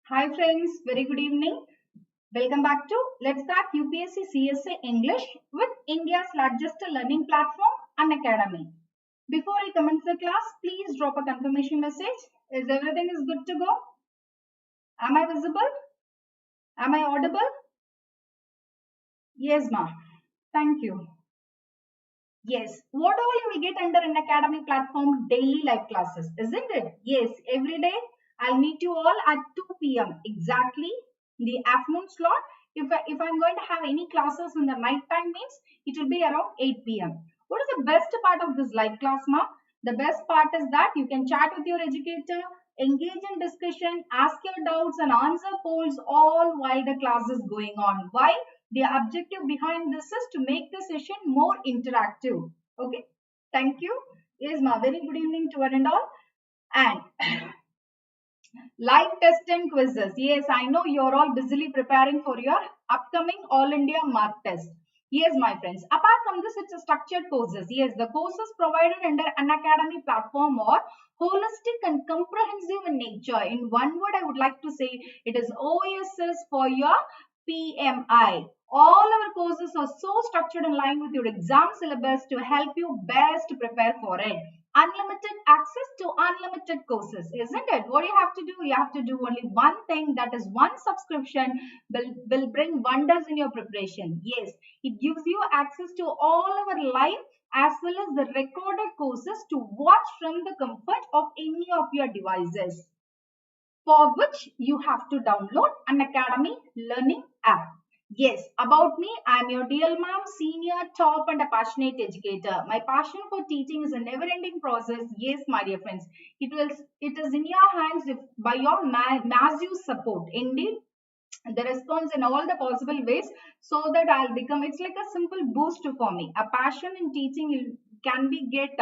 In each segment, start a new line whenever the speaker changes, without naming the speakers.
Hi friends, very good evening. Welcome back to Let's Crack UPSC CSE English with India's largest learning platform, Unacademy. Before I commence the class, please drop a confirmation message. Is everything is good to go? Am I visible? Am I audible? Yes, ma. Thank you. Yes, what all you will get under an academy platform daily live classes, isn't it? Yes, every day I'll meet you all at 2 p.m. exactly the afternoon slot. If I'm going to have any classes in the night time means it will be around 8 p.m. What is the best part of this live class, ma? The best part is that you can chat with your educator, engage in discussion, ask your doubts and answer polls all while the class is going on. Why? The objective behind this is to make the session more interactive. Okay, thank you. Yes, ma. Very good evening to one and all. And live test and quizzes. Yes, I know you're all busily preparing for your upcoming All India Mark test. Yes, my friends. Apart from this, it's a structured courses. Yes, the courses provided under an academy platform are holistic and comprehensive in nature. In one word, I would like to say it is OSS for your PMI. All our courses are so structured in line with your exam syllabus to help you best prepare for it. Unlimited access to unlimited courses, isn't it? What do you have to do? You have to do only one thing, that is one subscription will bring wonders in your preparation. Yes, it gives you access to all our live as well as the recorded courses to watch from the comfort of any of your devices, for which you have to download an Academy Learning app. Yes, about me, I am your DL ma'am, senior, top and a passionate educator. My passion for teaching is a never-ending process. Yes, my dear friends, it is in your hands if, by your massive support. Indeed, the response in all the possible ways so that I'll become, it's like a simple boost for me. A passion in teaching can be get,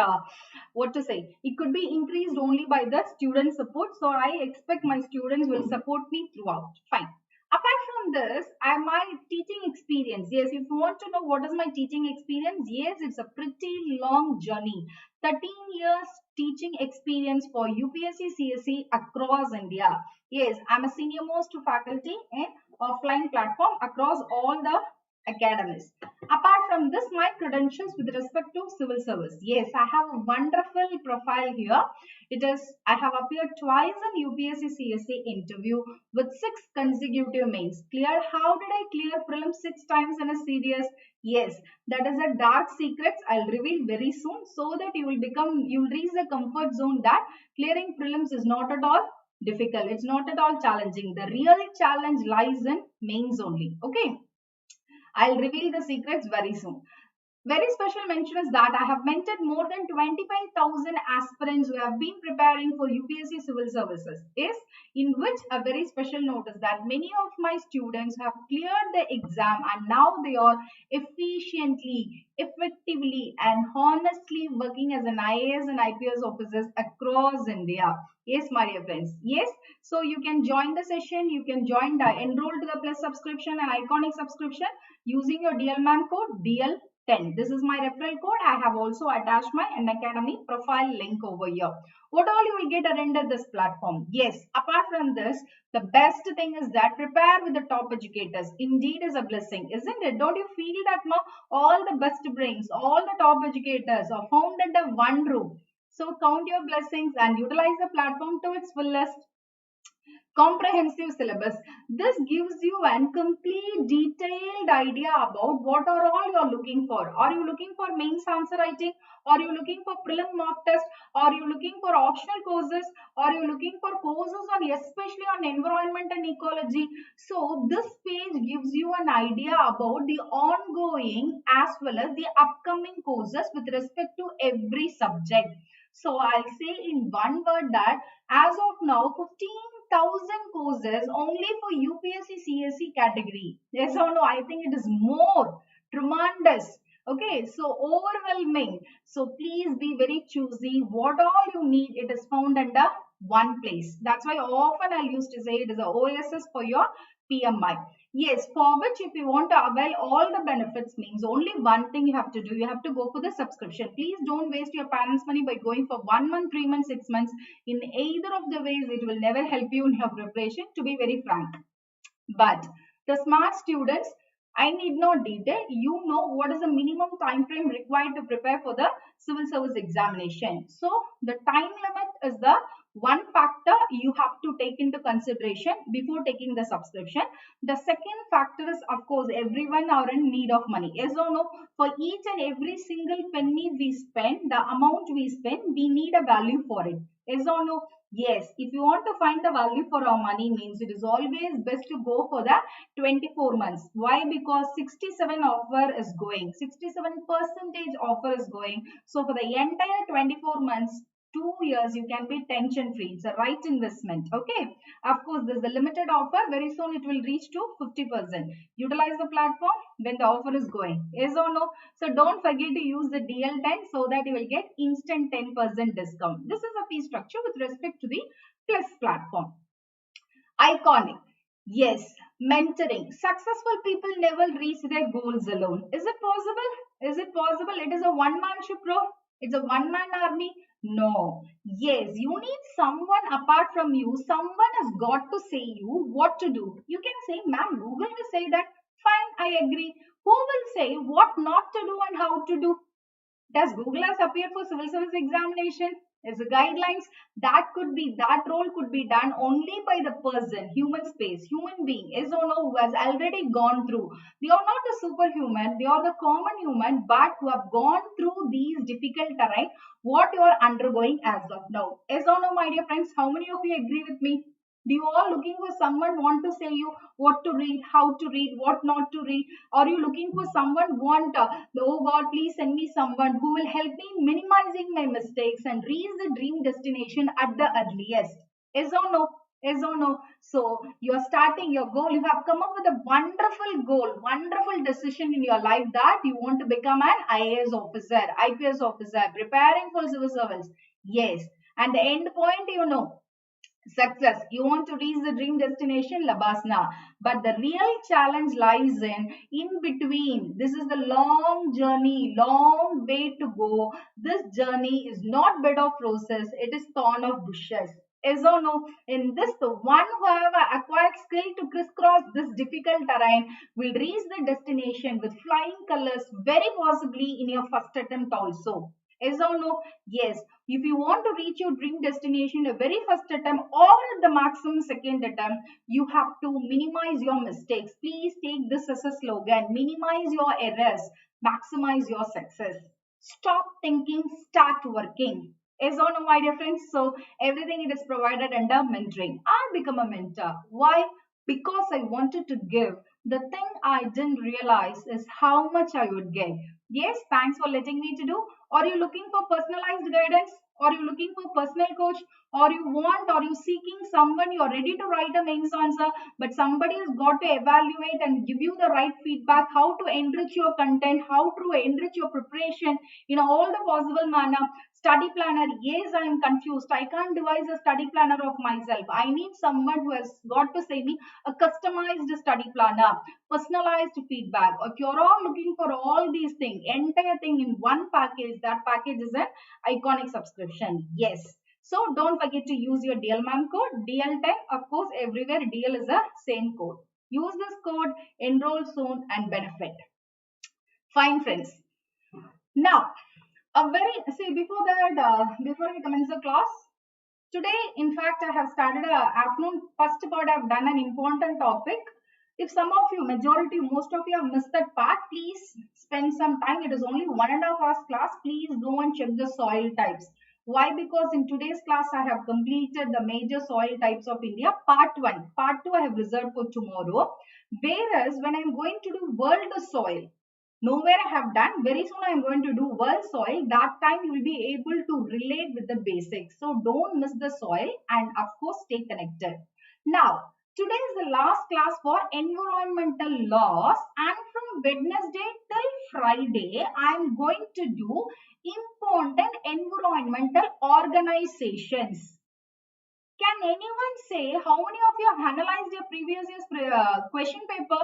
what to say, it could be increased only by the student support. So I expect my students will support me throughout. Fine. Apart from this, my teaching experience. Yes, if you want to know what is my teaching experience, yes, it's a pretty long journey. 13 years teaching experience for UPSC CSE across India. Yes, I'm a senior most faculty in offline platform across all the academies. Apart from this, my credentials with respect to civil service. Yes, I have a wonderful profile here. It is, I have appeared twice in UPSC CSE interview with 6 consecutive mains. Clear? How did I clear prelims 6 times in a series? Yes, that is a dark secret I'll reveal very soon, so that you'll reach the comfort zone that clearing prelims is not at all difficult. It's not at all challenging. The real challenge lies in mains only. Okay. I'll reveal the secrets very soon. Very special mention is that I have mentored more than 25,000 aspirants who have been preparing for UPSC civil services. Yes, in which a very special note is that many of my students have cleared the exam and now they are efficiently, effectively and honestly working as an IAS and IPS officers across India. Yes, my dear friends. Yes, so you can join the session, you can join the enroll to the plus subscription and iconic subscription using your DLMAM code DL10. This is my referral code. I have also attached my Unacademy profile link over here. What all you will get under this platform? Yes, apart from this, the best thing is that prepare with the top educators. Indeed is a blessing, isn't it? Don't you feel that now all the best brains, all the top educators are found under one roof? So count your blessings and utilize the platform to its fullest. Comprehensive syllabus. This gives you a complete detailed idea about what are all you are looking for. Are you looking for mains answer writing? Are you looking for prelim mock test? Are you looking for optional courses? Are you looking for courses on especially on environment and ecology? So this page gives you an idea about the ongoing as well as the upcoming courses with respect to every subject. So I'll say in one word that as of now 15,000 courses only for UPSC CSE category. Yes or no? I think it is more tremendous. Okay, so overwhelming. So please be very choosy. What all you need, it is found under one place. That's why often I used to say it is a OSS for your PMI. Yes, for which if you want to avail all the benefits means only one thing you have to do. You have to go for the subscription. Please don't waste your parents' money by going for 1 month, 3 months, 6 months. In either of the ways, it will never help you in your preparation, to be very frank. But the smart students, I need not detail. You know what is the minimum time frame required to prepare for the civil service examination. So the time limit is the one factor you have to take into consideration before taking the subscription. The second factor is, of course, everyone are in need of money. Yes or no? For each and every single penny we spend, the amount we spend, we need a value for it. Yes or no? Yes, if you want to find the value for our money means it is always best to go for the 24 months. Why? Because 67 offer is going, 67% offer is going. So for the entire 24 months, 2 years, you can be tension free. It's a right investment. Okay. Of course, there's a limited offer. Very soon it will reach to 50%. Utilize the platform when the offer is going. Yes or no? So don't forget to use the DL10 so that you will get instant 10% discount. This is a fee structure with respect to the Plus platform. Iconic. Yes, mentoring. Successful people never reach their goals alone. Is it possible? Is it possible? It is a one-man ship, bro. It's a one-man army. No. Yes, you need someone apart from you. Someone has got to say you what to do. You can say, ma'am, Google will say that. Fine, I agree. Who will say what not to do and how to do? Does Google has appeared for civil service examination? As a guidelines, that role could be done only by the person, human space, human being, is or no, who has already gone through. They are not the superhuman, they are the common human, but who have gone through these difficult terrain, what you are undergoing as of now. Is or no, my dear friends, how many of you agree with me? Do you all looking for someone want to say you what to read, how to read, what not to read? Are you looking for someone want, oh God, please send me someone who will help me minimizing my mistakes and reach the dream destination at the earliest? Yes or no? Yes or no? So you're starting your goal. You have come up with a wonderful goal, wonderful decision in your life that you want to become an IAS officer, IPS officer, preparing for civil service. Yes. And the end point, you know, success. You want to reach the dream destination, Labasna. But the real challenge lies in between. This is the long journey, long way to go. This journey is not bed of roses, it is thorn of bushes. Yes or no? In this, the one who have acquired skill to crisscross this difficult terrain will reach the destination with flying colors, very possibly in your first attempt also. Yes or no? Yes. If you want to reach your dream destination a very first attempt or the maximum second attempt, you have to minimize your mistakes. Please take this as a slogan. Minimize your errors. Maximize your success. Stop thinking, start working. Is on, my dear friends. So everything it is provided under mentoring. I become a mentor. Why? Because I wanted to give. The thing I didn't realize is how much I would get. Yes, thanks for letting me to do. Are you looking for personalized guidance? Are you looking for personal coach? Or you seeking someone, you're ready to write a mains answer, but somebody has got to evaluate and give you the right feedback, how to enrich your content, how to enrich your preparation in all the possible manner. Study planner, yes, I am confused. I can't devise a study planner of myself. I need someone who has got to say me a customized study planner, personalized feedback. If you're all looking for all these things, entire thing in one package, that package is an iconic subscription. Yes. So don't forget to use your DLMAM code, DL10. Of course, everywhere DL is the same code. Use this code, enroll soon and benefit. Fine, friends. Now, before we commence the class, today, in fact, I have started a afternoon. First part, I have done an important topic. If some of you, majority, most of you have missed that part, please spend some time. It is only 1.5 hours class. Please go and check the soil types. Why? Because in today's class, I have completed the major soil types of India, part 1. Part 2, I have reserved for tomorrow. Whereas, when I am going to do world soil, nowhere I have done. Very soon I am going to do world soil. That time you will be able to relate with the basics. So don't miss the soil and of course stay connected. Now, today is the last class for environmental laws, and from Wednesday till Friday I am going to do important environmental organizations. Can anyone say how many of you have analyzed your previous year's question paper?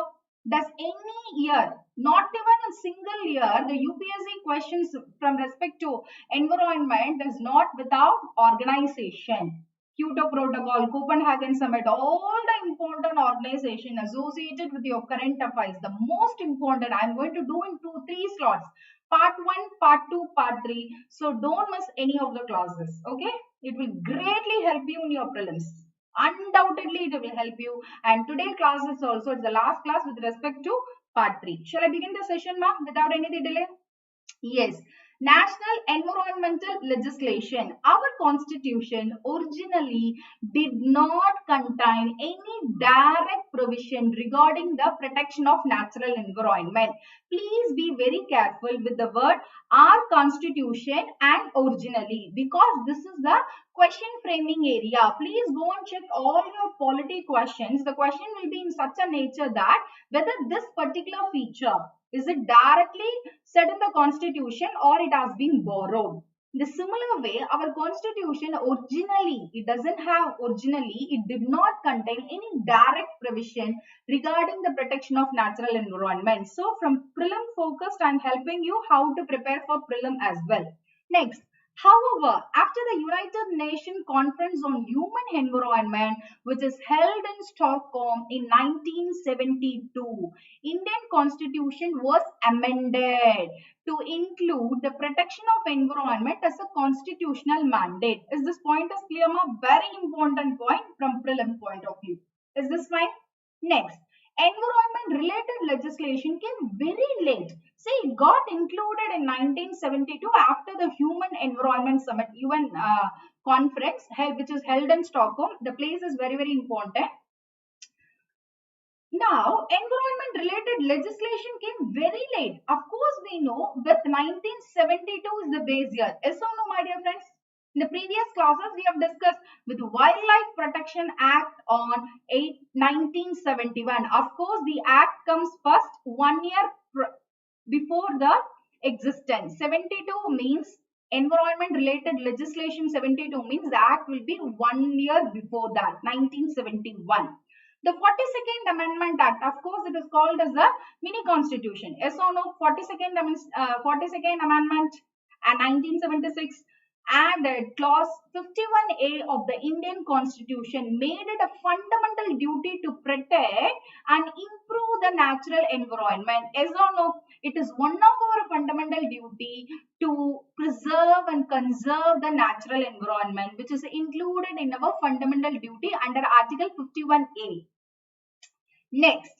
Does any year, not even a single year, the UPSC questions from respect to environment is not without organization? Kyoto Protocol, Copenhagen Summit, all the important organization associated with your current affairs. The most important, I'm going to do in 2-3 slots. Part 1, Part 2, Part 3. So don't miss any of the classes. Okay? It will greatly help you in your prelims. Undoubtedly, it will help you. And today class is also it's the last class with respect to Part 3. Shall I begin the session, ma'am, without any delay? Yes. National environmental legislation. Our constitution originally did not contain any direct provision regarding the protection of natural environment. Please be very careful with the word our constitution and originally, because this is the question framing area. Please go and check all your polity questions. The question will be in such a nature that whether this particular feature is it directly said in the constitution or it has been borrowed. In the similar way, our constitution originally, it did not contain any direct provision regarding the protection of natural environment. So from prelim focused, I am helping you how to prepare for prelim as well. Next, however, after the United Nations Conference on Human Environment, which is held in Stockholm in 1972, Indian Constitution was amended to include the protection of environment as a constitutional mandate. Is this point is clear, ma? Very important point from prelim point of view. Is this fine? Next, environment related legislation came very late. See, it got included in 1972 after the Human Environment Summit, UN conference, which is held in Stockholm. The place is very, very important. Now, environment related legislation came very late. Of course, we know that 1972 is the base year. Yes or no, my dear friends? In the previous classes, we have discussed with Wildlife Protection Act on 1971. Of course, the act comes first 1 year before the existence. 72 means environment related legislation. 72 means the act will be 1 year before that, 1971. The 42nd Amendment Act, of course, it is called as the mini constitution. Yes or no? 42nd Amendment and 1976 added clause 51A of the Indian Constitution, made it a fundamental duty to protect and improve the natural environment. Yes or no? It is one of our fundamental duty to preserve and conserve the natural environment, which is included in our fundamental duty under Article 51A. Next,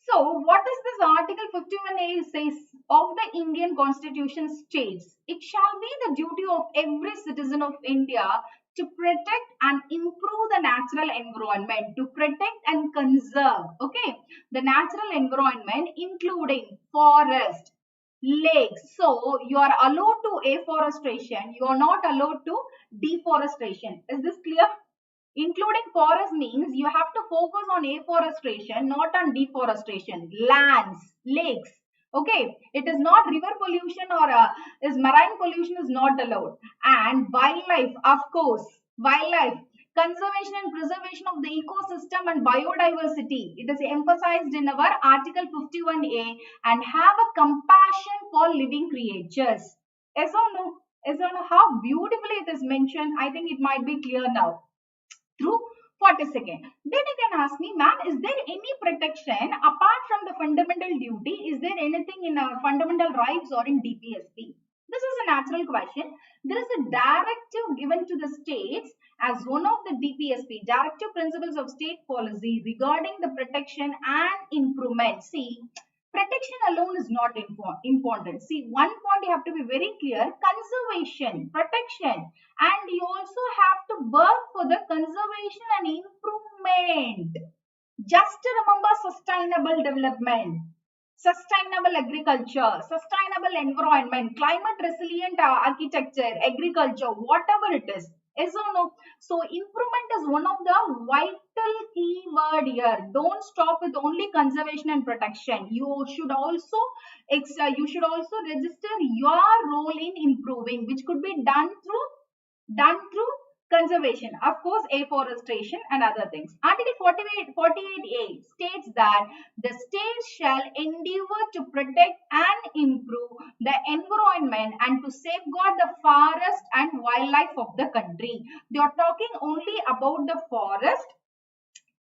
so what is this Article 51A says of the Indian Constitution states? It shall be the duty of every citizen of India to protect and improve the natural environment, to protect and conserve, okay, the natural environment, including forest, lakes. So you are allowed to afforestation, you are not allowed to deforestation. Is this clear? Including forest means you have to focus on afforestation, not on deforestation. Lands, lakes, okay, it is not river pollution or is marine pollution is not allowed. And wildlife, of course, wildlife, conservation and preservation of the ecosystem and biodiversity, it is emphasized in our Article 51A, and have a compassion for living creatures. Yes or no? Yes or no? How beautifully it is mentioned. I think it might be clear now. Through 42nd. Then you can ask me, ma'am, is there any protection apart from the fundamental duty? Is there anything in our fundamental rights or in DPSP? This is a natural question. There is a directive given to the states as one of the DPSP, Directive Principles of State Policy, regarding the protection and improvement. See, protection alone is not important. See, one point you have to be very clear: conservation, protection, and you also have to work for the conservation and improvement. Just remember sustainable development, sustainable agriculture, sustainable environment, climate resilient architecture, agriculture, whatever it is. Yes or no? So improvement is one of the vital keyword here. Don't stop with only conservation and protection. You should also register your role in improving, which could be done through Conservation, of course, afforestation and other things. Article 48A states that the states shall endeavor to protect and improve the environment and to safeguard the forest and wildlife of the country. They are talking only about the forest.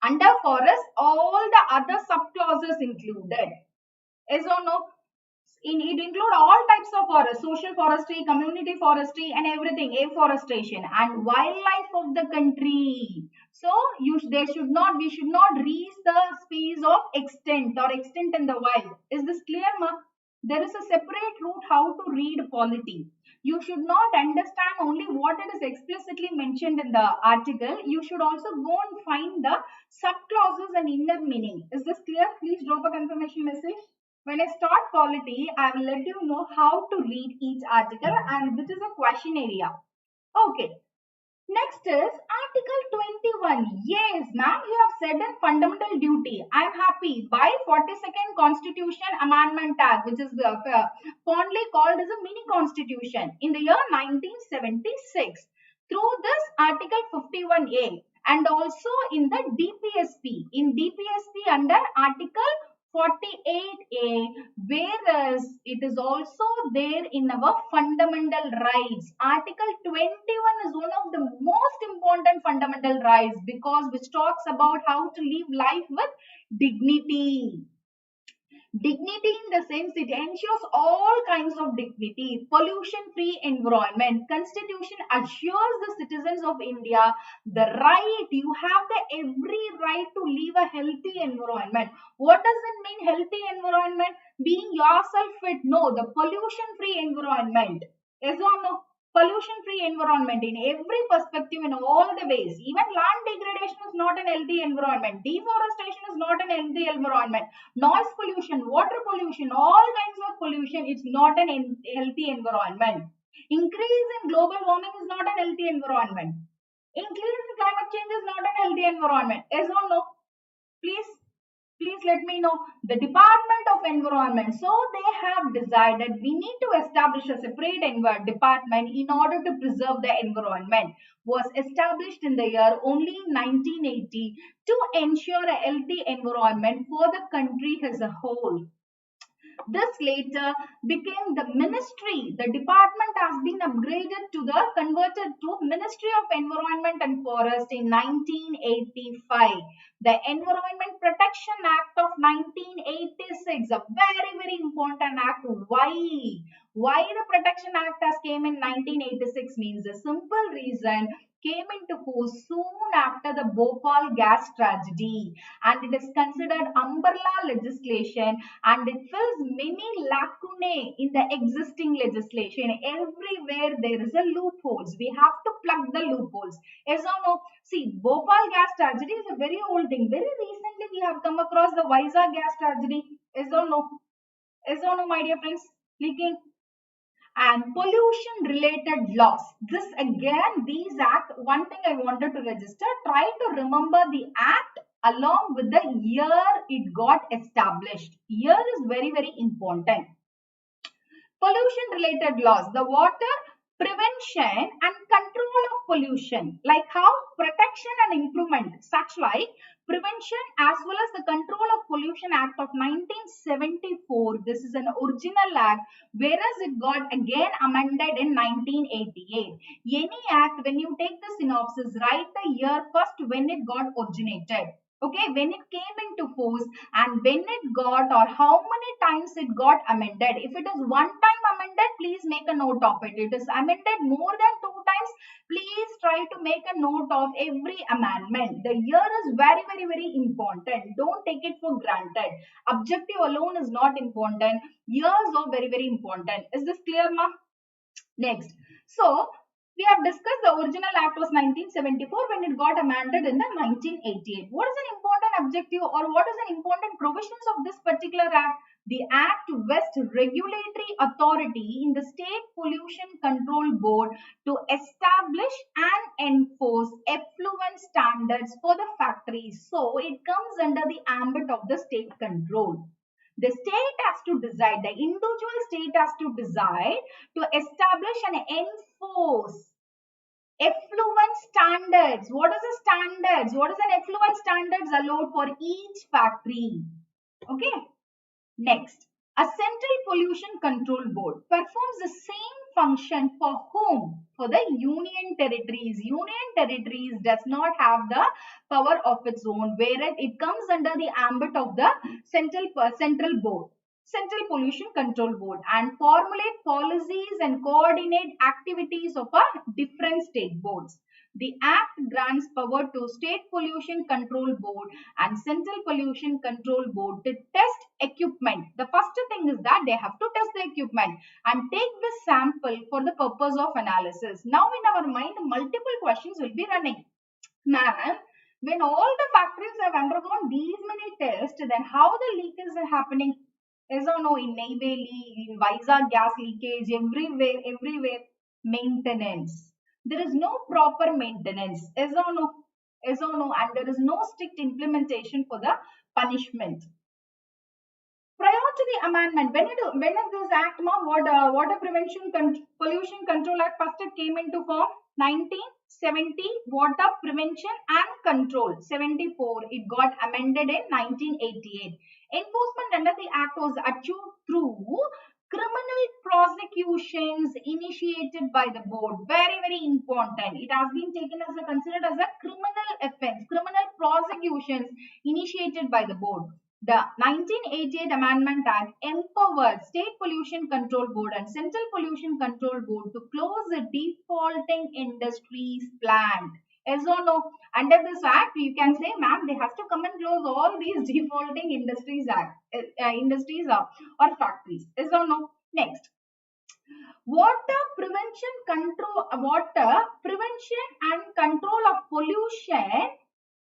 Under forest, all the other subclauses included. Is or no? It include all types of forest, social forestry, community forestry, and everything, afforestation and wildlife of the country. So we should not reach the space of extent or extent in the wild. Is this clear, ma? There is a separate route how to read polity. You should not understand only what it is explicitly mentioned in the article. You should also go and find the subclauses and inner meaning. Is this clear? Please drop a confirmation message. When I start polity, I will let you know how to read each article and which is a question area. Okay. Next is Article 21. Yes, ma'am, you have said in fundamental duty. I am happy. By 42nd Constitution Amendment Act, which is fondly called as a mini constitution in the year 1976. Through this Article 51A and also in the DPSP. In DPSP under Article 48A, whereas it is also there in our fundamental rights. Article 21 is one of the most important fundamental rights because which talks about how to live life with dignity. Dignity in the sense it ensures all kinds of dignity, pollution-free environment. Constitution assures the citizens of India the right, you have the every right to live a healthy environment. What does it mean healthy environment? Being yourself fit? No, the pollution-free environment. Yes or no? Pollution-free environment in every perspective in all the ways. Even land degradation is not an healthy environment. Deforestation is not an healthy environment. Noise pollution, water pollution, all kinds of pollution, it's not an healthy environment. Increase in global warming is not an healthy environment. Increase in climate change is not an healthy environment. Yes or no? Please let me know. The Department of Environment, so they have decided we need to establish a separate department in order to preserve the environment. Was established in the year only 1980 to ensure a healthy environment for the country as a whole. This later became the ministry. The department has been converted to Ministry of Environment and Forest in 1985. The Environment Protection Act of 1986, a very, very important act. Why the Protection Act has came in 1986 means a simple reason came into force soon after the Bhopal gas tragedy, and it is considered umbrella legislation and it fills many lacunae in the existing legislation. Everywhere there is a loopholes. We have to plug the loopholes. Yes or no? See, Bhopal gas tragedy is a very old thing. Very recently we have come across the Vizag gas tragedy. Yes or no? Yes or no, my dear friends? Leaking. And pollution related laws. This again, these act, one thing I wanted to register, try to remember the act along with the year it got established. Year is very, very important. Pollution related laws. The water prevention and control of pollution, like how protection and improvement, such like prevention as well as the control of pollution act of 1974. This is an original act, whereas it got again amended in 1988. Any act, when you take the synopsis, write the year first when it got originated. Okay, when it came into force and when it got or how many times it got amended. If it is one time amended, please make a note of it. It is amended more than 2 times, please try to make a note of every amendment. The year is very, very, very important. Don't take it for granted. Objective alone is not important. Years are very, very important. Is this clear, ma? Next. So, we have discussed the original act was 1974 when it got amended in the 1988. What is an important objective or what is an important provisions of this particular act? The act vests regulatory authority in the State Pollution Control Board to establish and enforce effluent standards for the factories. So, it comes under the ambit of the state control. The state has to decide, the individual state has to decide to establish and enforce Effluent standards. What is the standards? What is an effluent standards allowed for each factory? Okay. Next, a central pollution control board performs the same function for whom? For the union territories. Union territories does not have the power of its own, whereas it comes under the ambit of the central board. Central Pollution Control Board, and formulate policies and coordinate activities of a different state boards. The Act grants power to State Pollution Control Board and Central Pollution Control Board to test equipment. The first thing is that they have to test the equipment and take the sample for the purpose of analysis. Now in our mind, multiple questions will be running. Ma'am, when all the factories have undergone these many tests, then how the leak is happening? Yes or no? In Neyveli, in Vizag gas leakage, everywhere. Maintenance. There is no proper maintenance. Yes or no? Yes or no? And there is no strict implementation for the punishment. Prior to the amendment, when is this act, Water Pollution Control Act first it came into form? 1970, Water Prevention and Control. 74, it got amended in 1988. Enforcement under the act was achieved through criminal prosecutions initiated by the board. Very, very important. It has been taken as considered as a criminal offense. Criminal prosecutions initiated by the board. The 1988 Amendment Act empowered State Pollution Control Board and Central Pollution Control Board to close the defaulting industries plant. Yes or no? Under this act, you can say, ma'am, they have to come and close all these defaulting industries or factories. Yes or no? Next. Water prevention and control of pollution.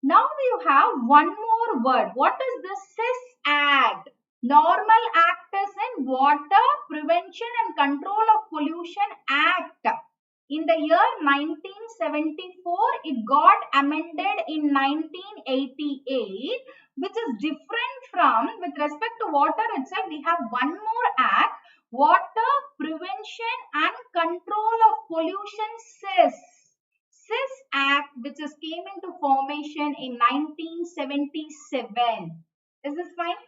Now you have one more word. What is the CIS Act? Normal Act is in Water Prevention and Control of Pollution Act. In the year 1974, it got amended in 1988, which is different from, with respect to water itself, we have one more act, Water Prevention and Control of Pollution CIS. CIS Act, which came into formation in 1977. Is this fine?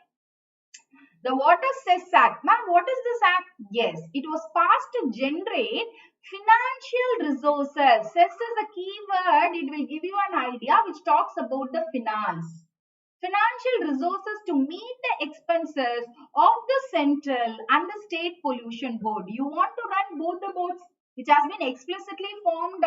The Water CIS Act. Ma'am, what is this act? Yes, it was passed to generate financial resources. CIS is a key word. It will give you an idea which talks about the finance. Financial resources to meet the expenses of the central and the state pollution board. You want to run both the boards, which has been explicitly formed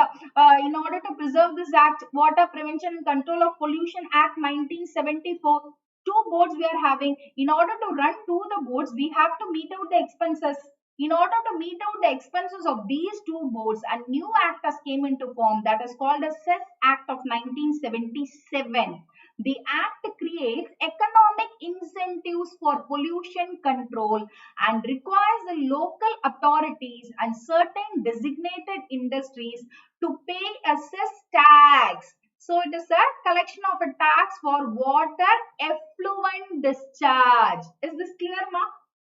in order to preserve this act, Water Prevention and Control of Pollution Act 1974. Two boards we are having. In order to run the boards, we have to meet out the expenses. In order to meet out the expenses of these two boards, a new act has came into form that is called the CIS Act of 1977. The act creates economic incentives for pollution control and requires the local authorities and certain designated industries to pay a CIS tax. So it is a collection of a tax for water effluent discharge. Is this clear, ma?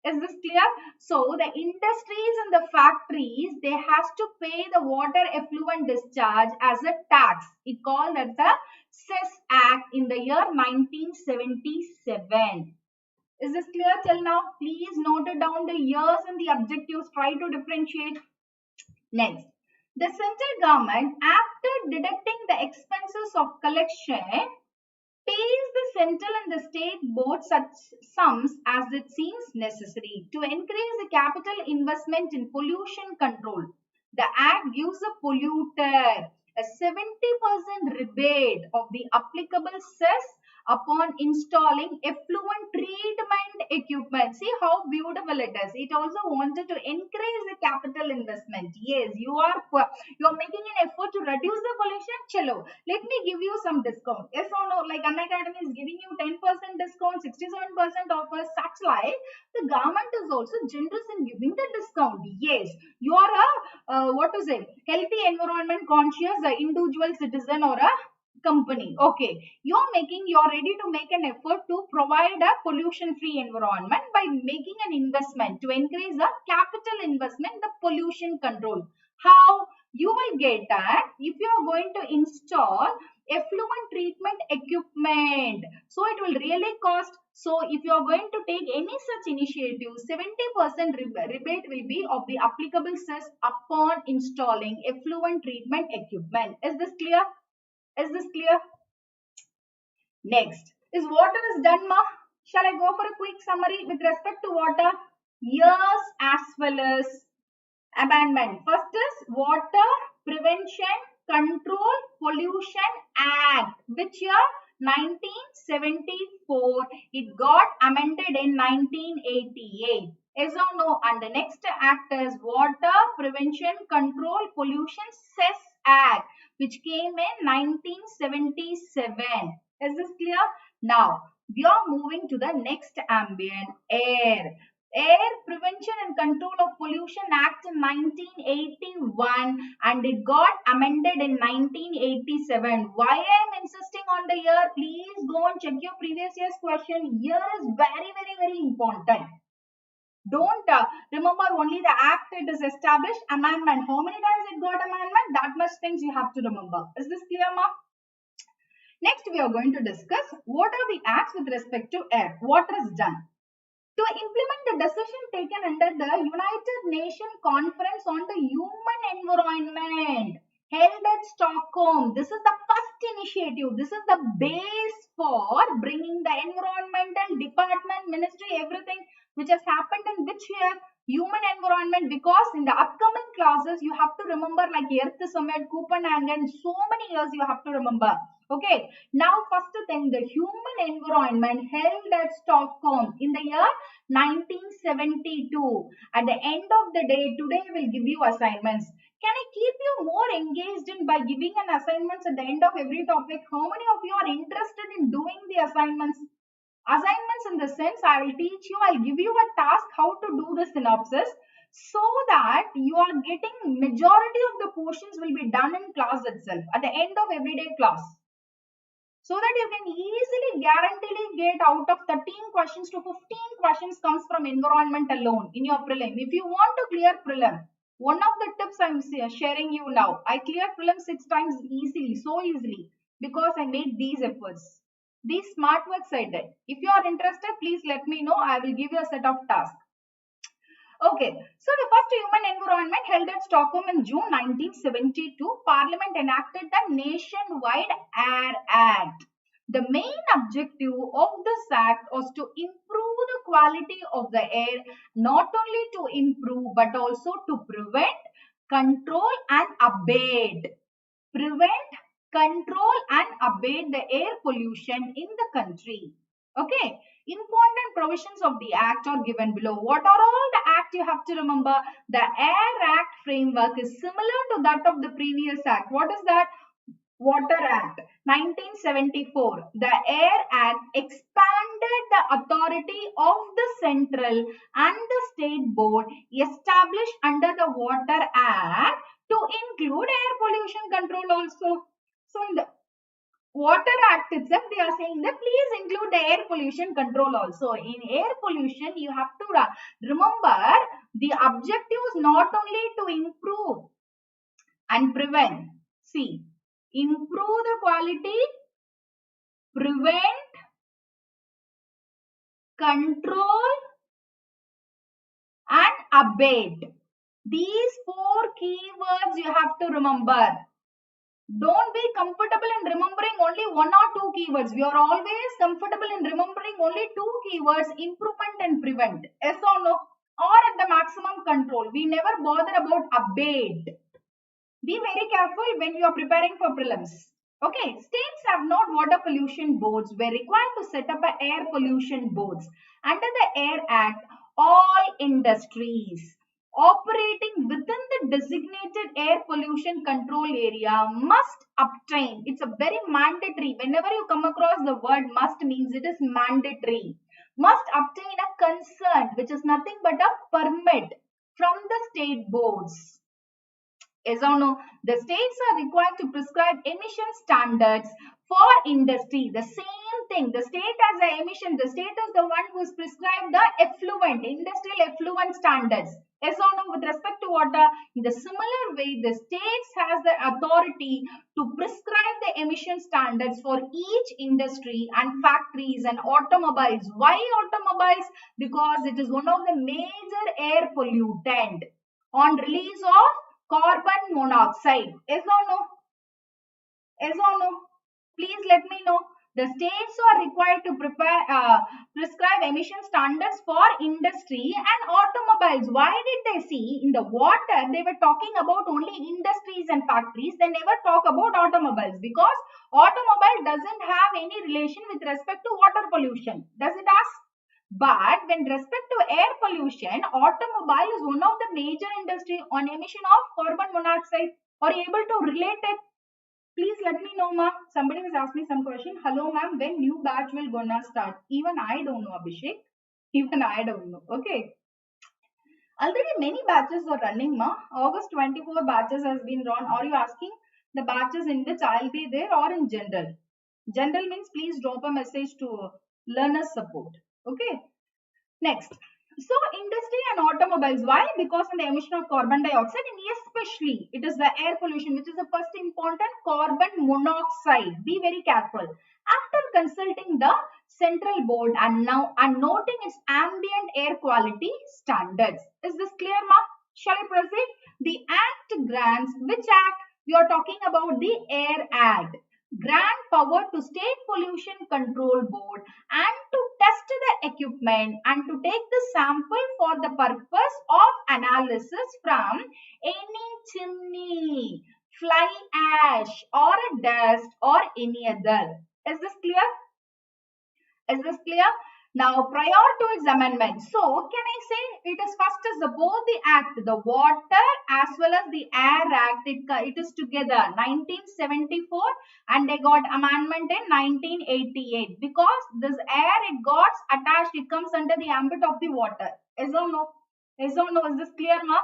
Is this clear? So the industries and the factories, they has to pay the water effluent discharge as a tax. It called as the CIS Act in the year 1977. Is this clear till now? Please note it down, the years and the objectives. Try to differentiate. Next. The central government, after deducting the expenses of collection, pays the central and the state board such sums as it seems necessary to increase the capital investment in pollution control. The act gives a polluter a 70% rebate of the applicable cess upon installing effluent treatment equipment. See how beautiful it is. It also wanted to increase the capital investment. Yes, you are making an effort to reduce the pollution. Chalo, let me give you some discount. Yes or no? Like Unacademy is giving you 10% discount, 67% offers, such like the government is also generous in giving the discount. Yes, you are a healthy environment conscious individual citizen or a company. Okay, you're ready to make an effort to provide a pollution free environment by making an investment to increase the capital investment, the pollution control. How? you will get that if you are going to install effluent treatment equipment, so it will really cost. So if you are going to take any such initiative, 70% rebate will be of the applicable cess upon installing effluent treatment equipment. Is this clear? Is this clear? Next is water is done, ma. Shall I go for a quick summary with respect to water? Yes, as well as amendment. First is Water Prevention Control Pollution Act. Which year? 1974. It got amended in 1988. Yes or no? And the next act is Water Prevention Control Pollution Cess Act, which came in 1977. Is this clear? Now, we are moving to the next ambient air. Air Prevention and Control of Pollution Act in 1981 and it got amended in 1987. Why I am insisting on the year? Please go and check your previous year's question. Year is very important. Don't remember only the act it is established, amendment. How many times it got amendment? That much things you have to remember. Is this clear, ma? Next, we are going to discuss what are the acts with respect to air. What is done? To implement the decision taken under the United Nations Conference on the Human Environment held at Stockholm. This is the first initiative. This is the base for bringing the environmental department, ministry, everything which has happened in which year? Human environment, because in the upcoming classes you have to remember like Earth Summit, Copenhagen, so many years you have to remember. Okay, now first thing, the human environment held at Stockholm in the year 1972. At the end of the day, today will give you assignments. Can I keep you more engaged in by giving an assignments at the end of every topic? How many of you are interested in doing the assignments? Assignments in the sense, I will teach you, I'll give you a task how to do the synopsis so that you are getting majority of the portions will be done in class itself at the end of everyday class. So that you can easily guaranteedly get out of 13 questions to 15 questions comes from environment alone in your prelim. If you want to clear prelim, one of the tips I'm sharing you now, I cleared prelim 6 times easily, so easily because I made these efforts. These smart works I did. If you are interested, please let me know. I will give you a set of tasks. Okay, so the first human environment held at Stockholm in June 1972, Parliament enacted the Nationwide Air Act. The main objective of this act was to improve the quality of the air, not only to improve but also to prevent, control and abate. Prevent, control and abate the air pollution in the country. Okay, important provisions of the act are given below. What are all the act you have to remember? The Air Act framework is similar to that of the previous act. What is that? Water Act 1974. The Air Act expanded the authority of the central and the state board established under the Water Act to include air pollution control also. So in the Water Act itself, they are saying that please include the air pollution control also. In air pollution, you have to remember the objective is not only to improve and prevent. See, improve the quality, prevent, control and abate. These 4 keywords you have to remember. Don't be comfortable in remembering only 1 or 2 keywords. We are always comfortable in remembering only 2 keywords, improvement and prevent. Yes or no? Or at the maximum control. We never bother about abate. Be very careful when you are preparing for prelims. Okay, states have not water pollution boards. Were required to set up air pollution boards. Under the Air Act, all industries operating within the designated air pollution control area must obtain. It's a very mandatory. Whenever you come across the word must means it is mandatory. Must obtain a consent, which is nothing but a permit from the state boards. Yes or no? The states are required to prescribe emission standards for industry. The same thing. The state has the emission. The state is the one who is prescribed the effluent, industrial effluent standards. Yes or no? With respect to water, in the similar way, the states has the authority to prescribe the emission standards for each industry and factories and automobiles. Why automobiles? Because it is one of the major air pollutant on release of carbon monoxide. Yes or no? Yes or no? Please let me know. The states are required to prescribe emission standards for industry and automobiles. Why did they see in the water? They were talking about only industries and factories. They never talk about automobiles because automobile doesn't have any relation with respect to water pollution. Does it ask? But when respect to air pollution, automobile is one of the major industry on emission of carbon monoxide. Are you able to relate it? Please let me know, ma'am. Somebody has asked me some question. Hello, ma'am. When new batch will gonna start? Even I don't know, Abhishek. Even I don't know. Okay. Already many batches are running, ma. August 24 batches has been run. Are you asking the batches in which I'll be there or in general? General means please drop a message to learners support. Okay. Next. So industry and automobiles. Why? Because of the emission of carbon dioxide and especially it is the air pollution which is the first important carbon monoxide. Be very careful. After consulting the central board and noting its ambient air quality standards. Is this clear, ma? Shall I proceed? The act grants, which act? We are talking about the Air Act. Grant power to State Pollution Control Board and to test the equipment and to take the sample for the purpose of analysis from any chimney, fly ash or a dust or any other. Is this clear? Is this clear? Now, prior to its amendment, so can I say it is first is both the act, the Water as well as the Air Act, it is together 1974 and they got amendment in 1988 because this air it got attached, it comes under the ambit of the water. Is or no? Is or no? Is this clear, ma?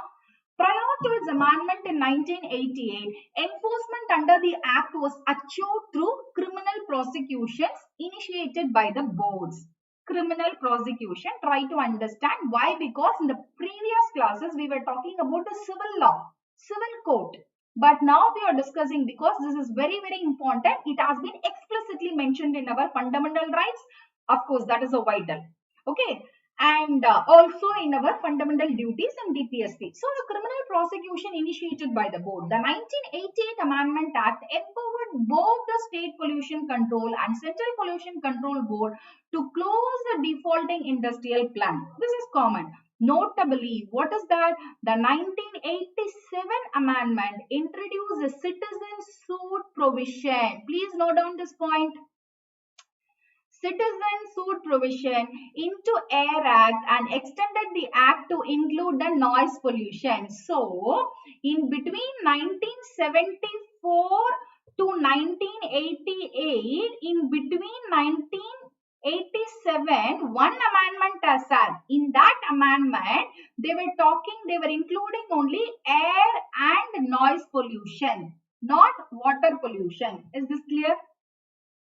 Prior to its amendment in 1988, enforcement under the Act was achieved through criminal prosecutions initiated by the boards. Criminal prosecution, try to understand why, because in the previous classes we were talking about the civil law, civil court. But now we are discussing, because this is very, very important, it has been explicitly mentioned in our fundamental rights. Of course, that is a vital. Okay. And also in our fundamental duties in DPSP. So the criminal prosecution initiated by the board. The 1988 Amendment Act empowered both the State Pollution Control and Central Pollution Control Board to close the defaulting industrial plant. This is common. Notably, what is that? The 1987 Amendment introduced a citizen suit provision. Please note down this point. Citizen suit provision into Air Act and extended the act to include the noise pollution. So, in between 1974 to 1988, in between 1987, one amendment has had. In that amendment, they were including only air and noise pollution, not water pollution. Is this clear?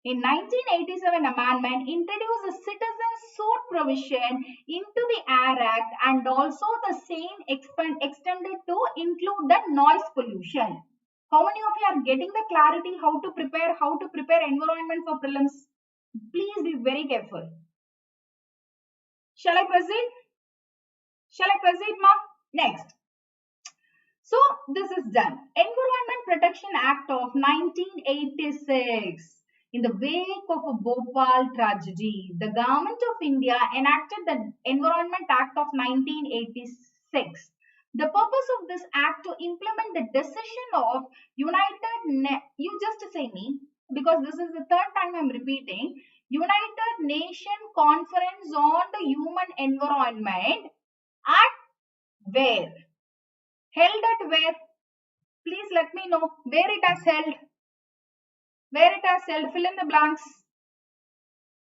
In 1987 amendment introduced a citizen suit provision into the Air Act and also the same extended to include the noise pollution. How many of you are getting the clarity how to prepare environment for prelims? Please be very careful. Shall I proceed? Shall I proceed, ma? Next. So this is done. Environment Protection Act of 1986. In the wake of a Bhopal tragedy, the Government of India enacted the Environment Act of 1986. The purpose of this act to implement the decision of you just say me, because this is the third time I'm repeating, United Nations Conference on the Human Environment at where? Held at where? Please let me know where it has held. Where it has held, fill in the blanks.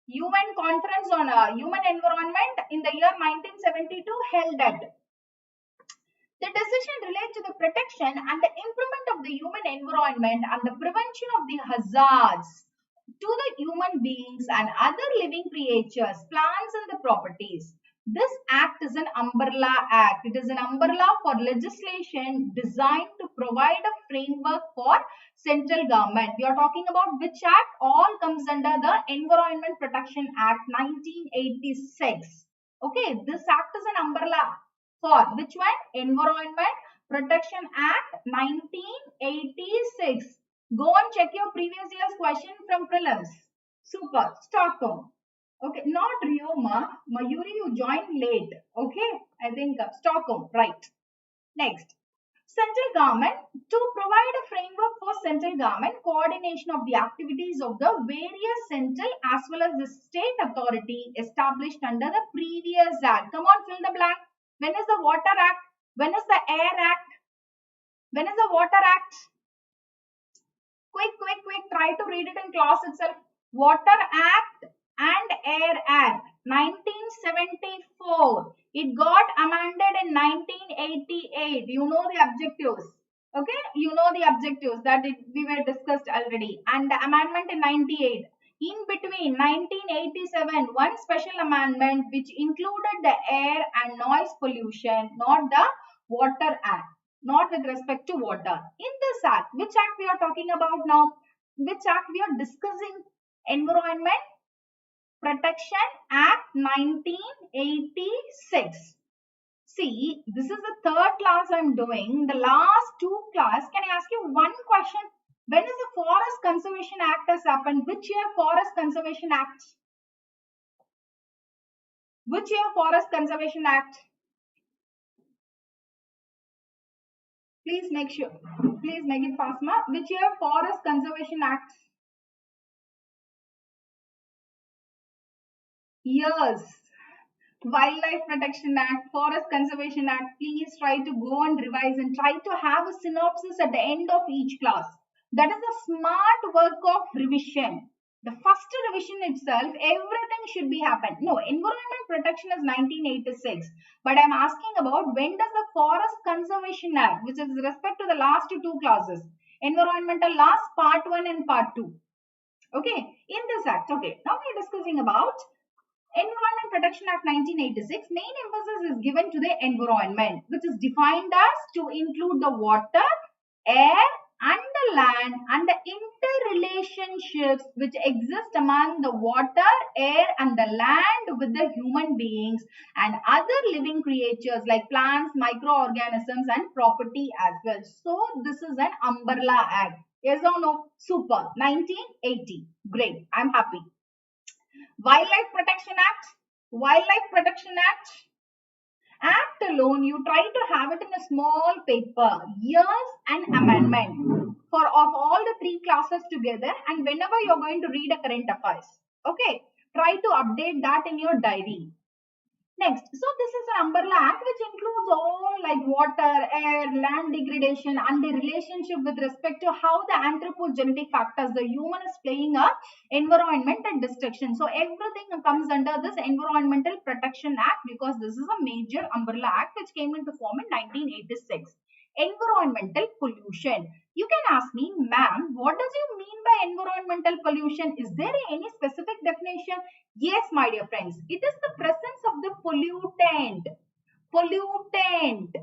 UN Conference on Human Environment in the year 1972 held at. The decision relates to the protection and the improvement of the human environment and the prevention of the hazards to the human beings and other living creatures, plants and the properties. This act is an umbrella act. It is an umbrella for legislation designed to provide a framework for central government. We are talking about which act? All comes under the Environment Protection Act 1986. Okay, this act is an umbrella for which one? Environment Protection Act 1986. Go and check your previous year's question from prelims. Super. Stockholm. Okay, not Rioma. Mayuri, you joined late. Okay, I think Stockholm. Right. Next. Central government, to provide a framework for central government coordination of the activities of the various central as well as the state authority established under the previous act. Come on, fill the blank. When is the Water Act? When is the Air Act? When is the Water Act? Quick, quick, quick. Try to read it in class itself. Water Act and Air Act 1974. It got amended in 1988. You know the objectives. Okay, you know the objectives that we were discussed already. And the amendment in 98. In between 1987, one special amendment which included the air and noise pollution, not the Water Act, not with respect to water. In this act, which act we are talking about now? Which act we are discussing? Environment Protection Act 1986. See, this is the third class I'm doing. The last two class, can I ask you one question? When is the Forest Conservation Act has happened? Which year Forest Conservation Act? Which year Forest Conservation Act? Please make sure. Please make it fast, ma. Which year Forest Conservation Act? Years. Wildlife Protection Act, Forest Conservation Act. Please try to go and revise and try to have a synopsis at the end of each class. That is a smart work of revision. The first revision itself, everything should be happened. No, environment protection is 1986. But I'm asking about when does the Forest Conservation Act, which is with respect to the last two classes, environmental laws part 1 and part 2. Okay, in this act, okay, now we are discussing about Environment Protection Act 1986. Main emphasis is given to the environment, which is defined as to include the water, air, and the land, and the interrelationships which exist among the water, air, and the land with the human beings and other living creatures like plants, microorganisms, and property as well. So this is an umbrella act. Yes or no? Super. 1980. Great. I'm happy. Wildlife Protection Act. Wildlife Protection Act alone, you try to have it in a small paper. Years and amendment for of all the three classes together, and whenever you're going to read a current affairs. Okay, try to update that in your diary. Next, so this is an umbrella act which includes all like water, air, land degradation, and the relationship with respect to how the anthropogenic factors, the human is playing a environment and destruction. So everything comes under this Environmental Protection Act because this is a major umbrella act which came into form in 1986. Environmental pollution. You can ask me, ma'am, what does you mean by environmental pollution? Is there any specific definition? Yes, my dear friends, it is the presence of the pollutant. Pollutant.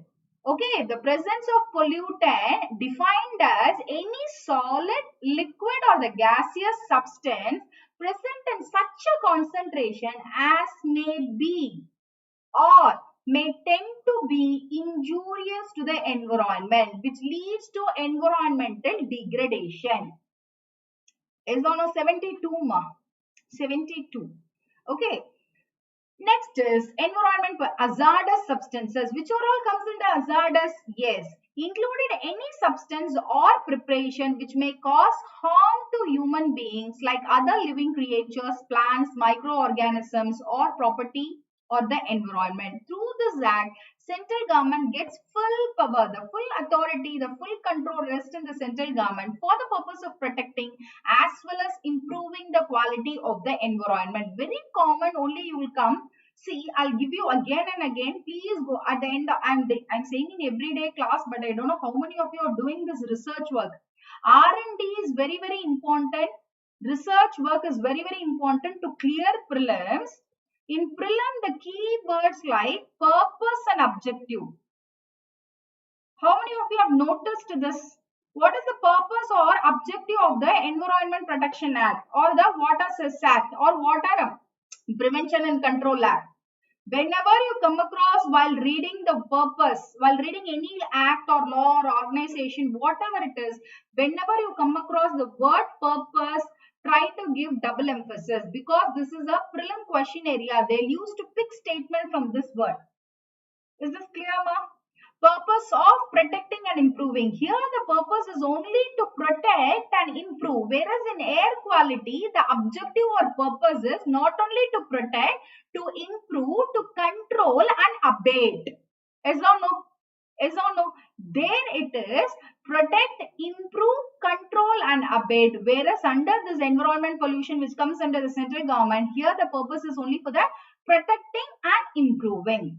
Okay, the presence of pollutant defined as any solid, liquid, or the gaseous substance present in such a concentration as may be or may tend to be injurious to the environment, which leads to environmental degradation. Is on a 72 ma. 72. Okay. Next is environment for hazardous substances. Which all comes into hazardous? Yes. Included any substance or preparation which may cause harm to human beings like other living creatures, plants, microorganisms, or property or the environment. Through this act, central government gets full power, the full authority, the full control rests in the central government for the purpose of protecting as well as improving the quality of the environment. Very common, only you will come See, I'll give you again and again. Please go at the end. I'm saying in everyday class, but I don't know how many of you are doing this research work. R&D is very, very important. Research work is very, very important to clear prelims. In prelim, the key words like purpose and objective. How many of you have noticed this? What is the purpose or objective of the Environment Protection Act or the Water Cess Act or Water Prevention and Control Act? Whenever you come across while reading the purpose, while reading any act or law or organization, whatever it is, whenever you come across the word purpose, try to give double emphasis because this is a prelim question area. They used to pick statement from this word. Is this clear, ma? Purpose of protecting and improving. Here the purpose is only to protect and improve. Whereas in air quality, the objective or purpose is not only to protect, to improve, to control and abate. Yes or no? Yes or no? There it is protect, improve, control and abate. Whereas under this environment pollution which comes under the central government, here the purpose is only for the protecting and improving.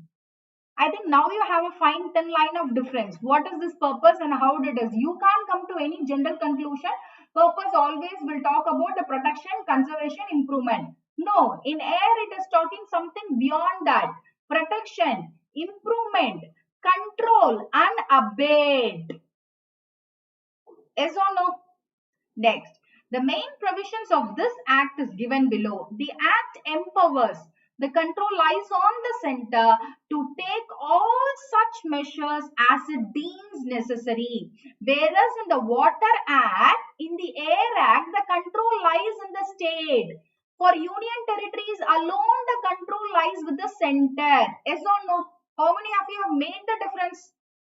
I think now you have a fine thin line of difference. What is this purpose and how it is? You can't come to any general conclusion. Purpose always will talk about the protection, conservation, improvement. No, in air it is talking something beyond that. Protection, improvement, control and abate. Yes or no? Next, the main provisions of this act is given below. The act empowers. The control lies on the center to take all such measures as it deems necessary. Whereas in the Water Act, in the Air Act, the control lies in the state. For union territories alone, the control lies with the center. Yes or no? How many of you have made the difference?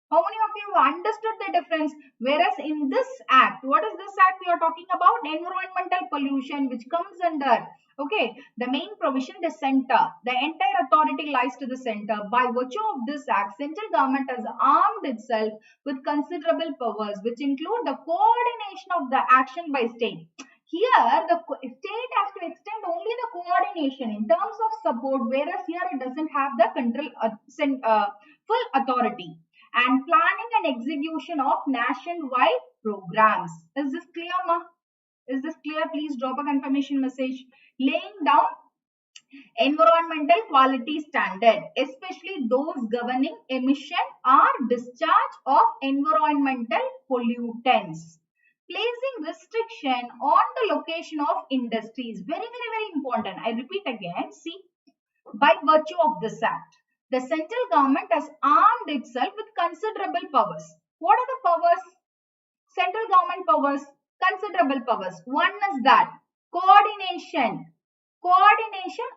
How many of you have understood the difference? Whereas in this act, what is this act we are talking about? Environmental pollution, which comes under, okay, the main provision, the center. The entire authority lies to the center. By virtue of this act, central government has armed itself with considerable powers, which include the coordination of the action by state. Here, the state has to extend only the coordination in terms of support, whereas here it doesn't have the control, full authority. And planning and execution of nationwide programs. Is this clear, ma? Is this clear? Please drop a confirmation message. Laying down environmental quality standard, especially those governing emission or discharge of environmental pollutants. Placing restriction on the location of industries. Very, very, very important. I repeat again. See, by virtue of this act, the central government has armed itself with considerable powers. What are the powers? Central government powers, considerable powers. One is that coordination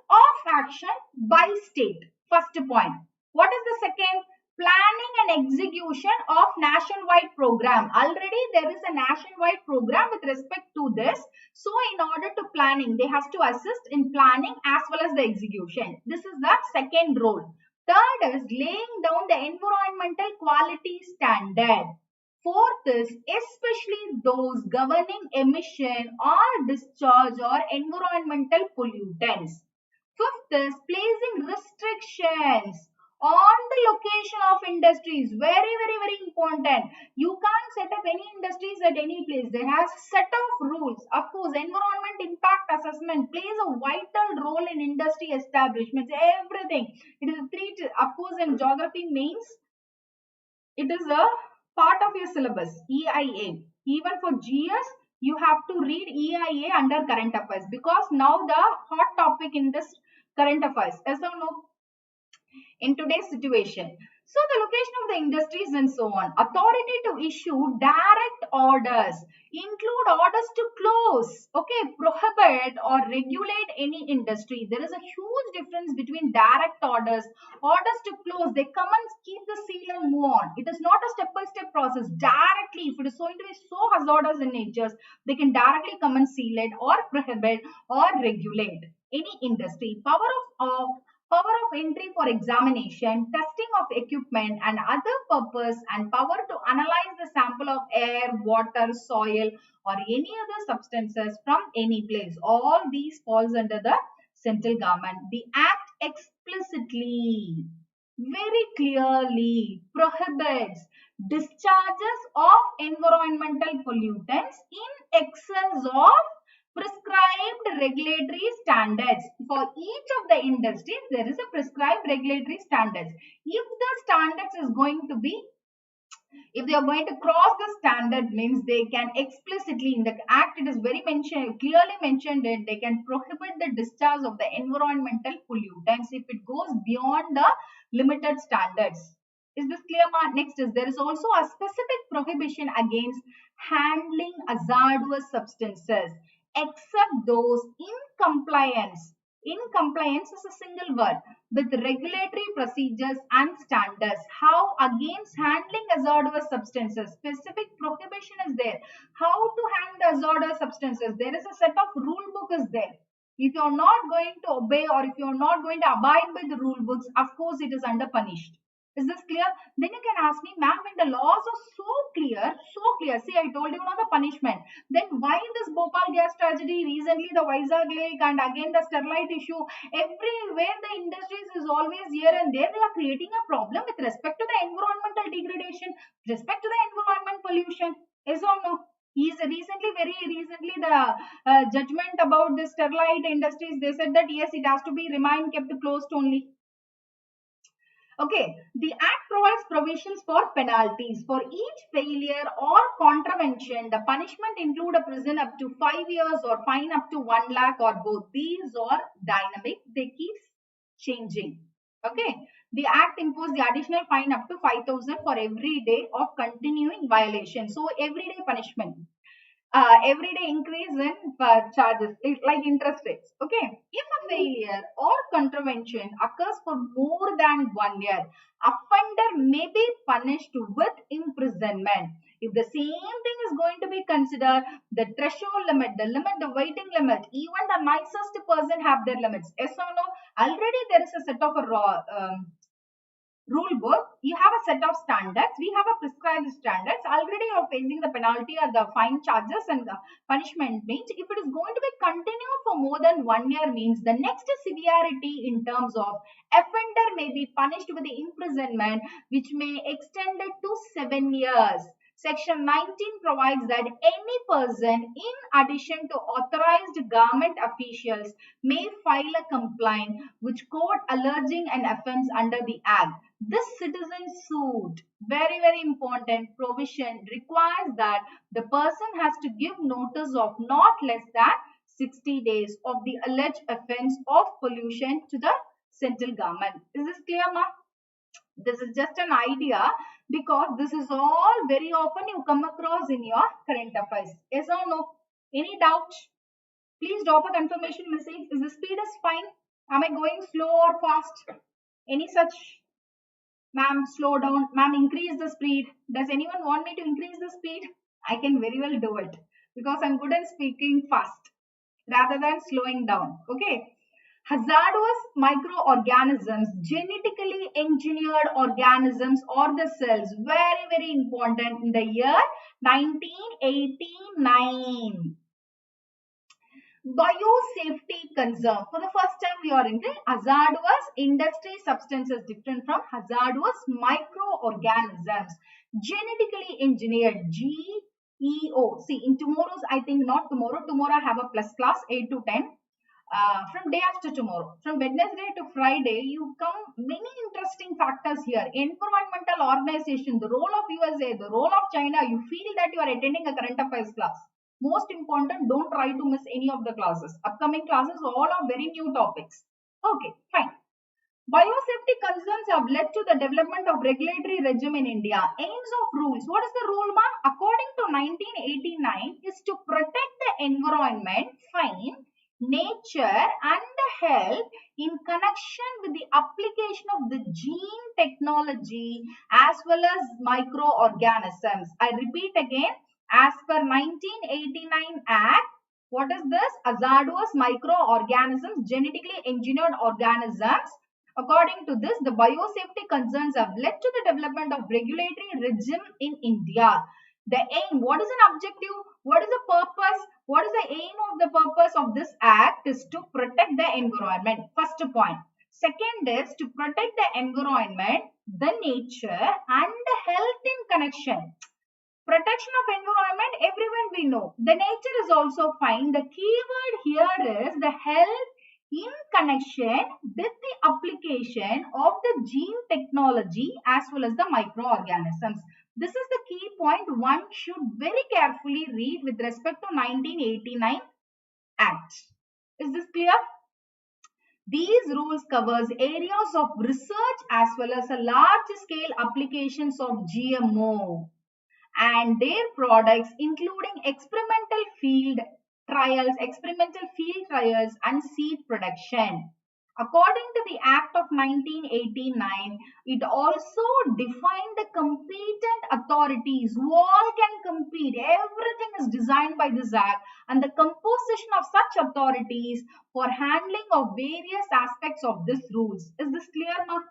of action by state. First point. What is the second? Planning and execution of nationwide program. Already there is a nationwide program with respect to this. So in order to planning, they have to assist in planning as well as the execution. This is the second role. Third is laying down the environmental quality standard. Fourth is especially those governing emission or discharge or environmental pollutants. Fifth is placing restrictions on the location of industries. Very, very, very important. You can't set up any industries at any place. There has set of rules. Of course, environment impact assessment plays a vital role in industry establishments. Everything. It is a three. Of course, in geography means it is a part of your syllabus, EIA. Even for GS, you have to read EIA under current affairs because now the hot topic in this current affairs. Yes or no? In today's situation. So the location of the industries and so on. Authority to issue direct orders. Include orders to close, okay, prohibit or regulate any industry. There is a huge difference between direct orders. Orders to close, they come and keep the seal and move on. It is not a step-by-step process. Directly, if it is going to be so hazardous in nature, they can directly come and seal it or prohibit or regulate any industry. Power of entry for examination, testing of equipment and other purpose, and power to analyze the sample of air, water, soil or any other substances from any place. All these falls under the central government. The act explicitly, very clearly prohibits discharges of environmental pollutants in excess of prescribed regulatory standards. For each of the industries, there is a prescribed regulatory standards. If the standards is going to be, if they are going to cross the standard, means they can explicitly, in the act it is very clearly mentioned that they can prohibit the discharge of the environmental pollutants if it goes beyond the limited standards. Is this clear? Next is, there is also a specific prohibition against handling hazardous substances except those in compliance. In compliance is a single word, with regulatory procedures and standards. How? Against handling hazardous substances, specific prohibition is there. How to handle hazardous substances? There is a set of rule book is there. If you are not going to obey, or if you are not going to abide by the rule books, of course it is under punished. Is this clear? Then you can ask me, ma'am, when the laws are so clear, see, I told you not the punishment, then why this Bhopal gas tragedy, recently the Vizag lake, and again the Sterlite issue, everywhere the industries is always here and there, they are creating a problem with respect to the environmental degradation, respect to the environment pollution. Yes or no? Very recently, the judgment about the Sterlite industries, they said that yes, it has to be remain kept closed only. Okay, the Act provides provisions for penalties. For each failure or contravention, the punishment include a prison up to 5 years or fine up to 1 lakh, or both. These are dynamic, they keep changing. Okay, the Act imposed the additional fine up to 5,000 for every day of continuing violation. So, everyday punishment. Everyday increase in charges, like interest rates. Okay, if a failure or contravention occurs for more than 1 year, offender may be punished with imprisonment. If the same thing is going to be considered, the threshold limit, the waiting limit, even the nicest person have their limits. Yes or no? Already there is a set of a rule book, you have a set of standards, we have a prescribed standards, already you are facing the penalty or the fine charges, and the punishment means if it is going to be continued for more than 1 year, means the next severity in terms of offender may be punished with the imprisonment, which may extend it to 7 years. Section 19 provides that any person, in addition to authorized government officials, may file a complaint which court alleging an offence under the Act. This citizen suit, very important provision, requires that the person has to give notice of not less than 60 days of the alleged offence of pollution to the central government. Is this clear, ma? This is just an idea, because this is all very often you come across in your current affairs. Yes or no? Any doubt? Please drop a confirmation message. Is the speed is fine? Am I going slow or fast? Any such? Ma'am, slow down. Ma'am, increase the speed. Does anyone want me to increase the speed? I can very well do it, because I'm good at speaking fast rather than slowing down. Okay. Hazardous microorganisms, genetically engineered organisms, or the cells, very important, in the year 1989. Biosafety concern. For the first time we are in the hazardous industry substances, different from hazardous microorganisms. Genetically engineered, GEO. See, in tomorrow's, I think not tomorrow, I have a plus class 8 to 10. From day after tomorrow, from Wednesday to Friday, you come many interesting factors here. Environmental organization, the role of USA, the role of China. You feel that you are attending a current affairs class. Most important, don't try to miss any of the classes. Upcoming classes all are very new topics. Okay, fine. Biosafety concerns have led to the development of regulatory regime in India. Aims of rules. What is the rule, ma? According to 1989, is to protect the environment, fine, nature and the health in connection with the application of the gene technology as well as microorganisms. I repeat again, as per 1989 Act, what is this? Hazardous microorganisms, genetically engineered organisms. According to this, the biosafety concerns have led to the development of regulatory regime in India. The aim, what is an objective? What is the purpose? What is the aim of the purpose of this act? Is to protect the environment. First point. Second is to protect the environment, the nature, and the health in connection. Protection of environment, everyone we know. The nature is also fine. The keyword here is the health in connection with the application of the gene technology as well as the microorganisms. This is the key point one should very carefully read with respect to 1989 Act. Is this clear? These rules covers areas of research as well as a large scale applications of GMO and their products, including experimental field trials and seed production. According to the Act of 1989, it also defined the competent authorities who all can compete. Everything is designed by this Act and the composition of such authorities for handling of various aspects of this rules. Is this clear now?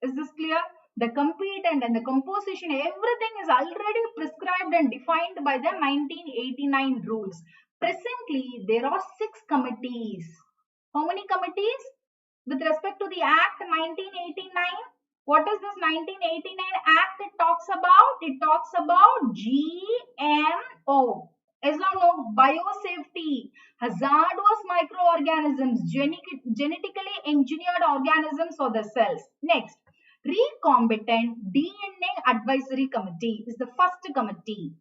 Is this clear? The competent and the composition, everything is already prescribed and defined by the 1989 rules. Presently, there are 6 committees. How many committees? With respect to the Act 1989, what is this 1989 Act it talks about? It talks about GMO. As you know, biosafety, hazardous microorganisms, genetically engineered organisms or the cells. Next, Recombinant DNA Advisory Committee is the first committee.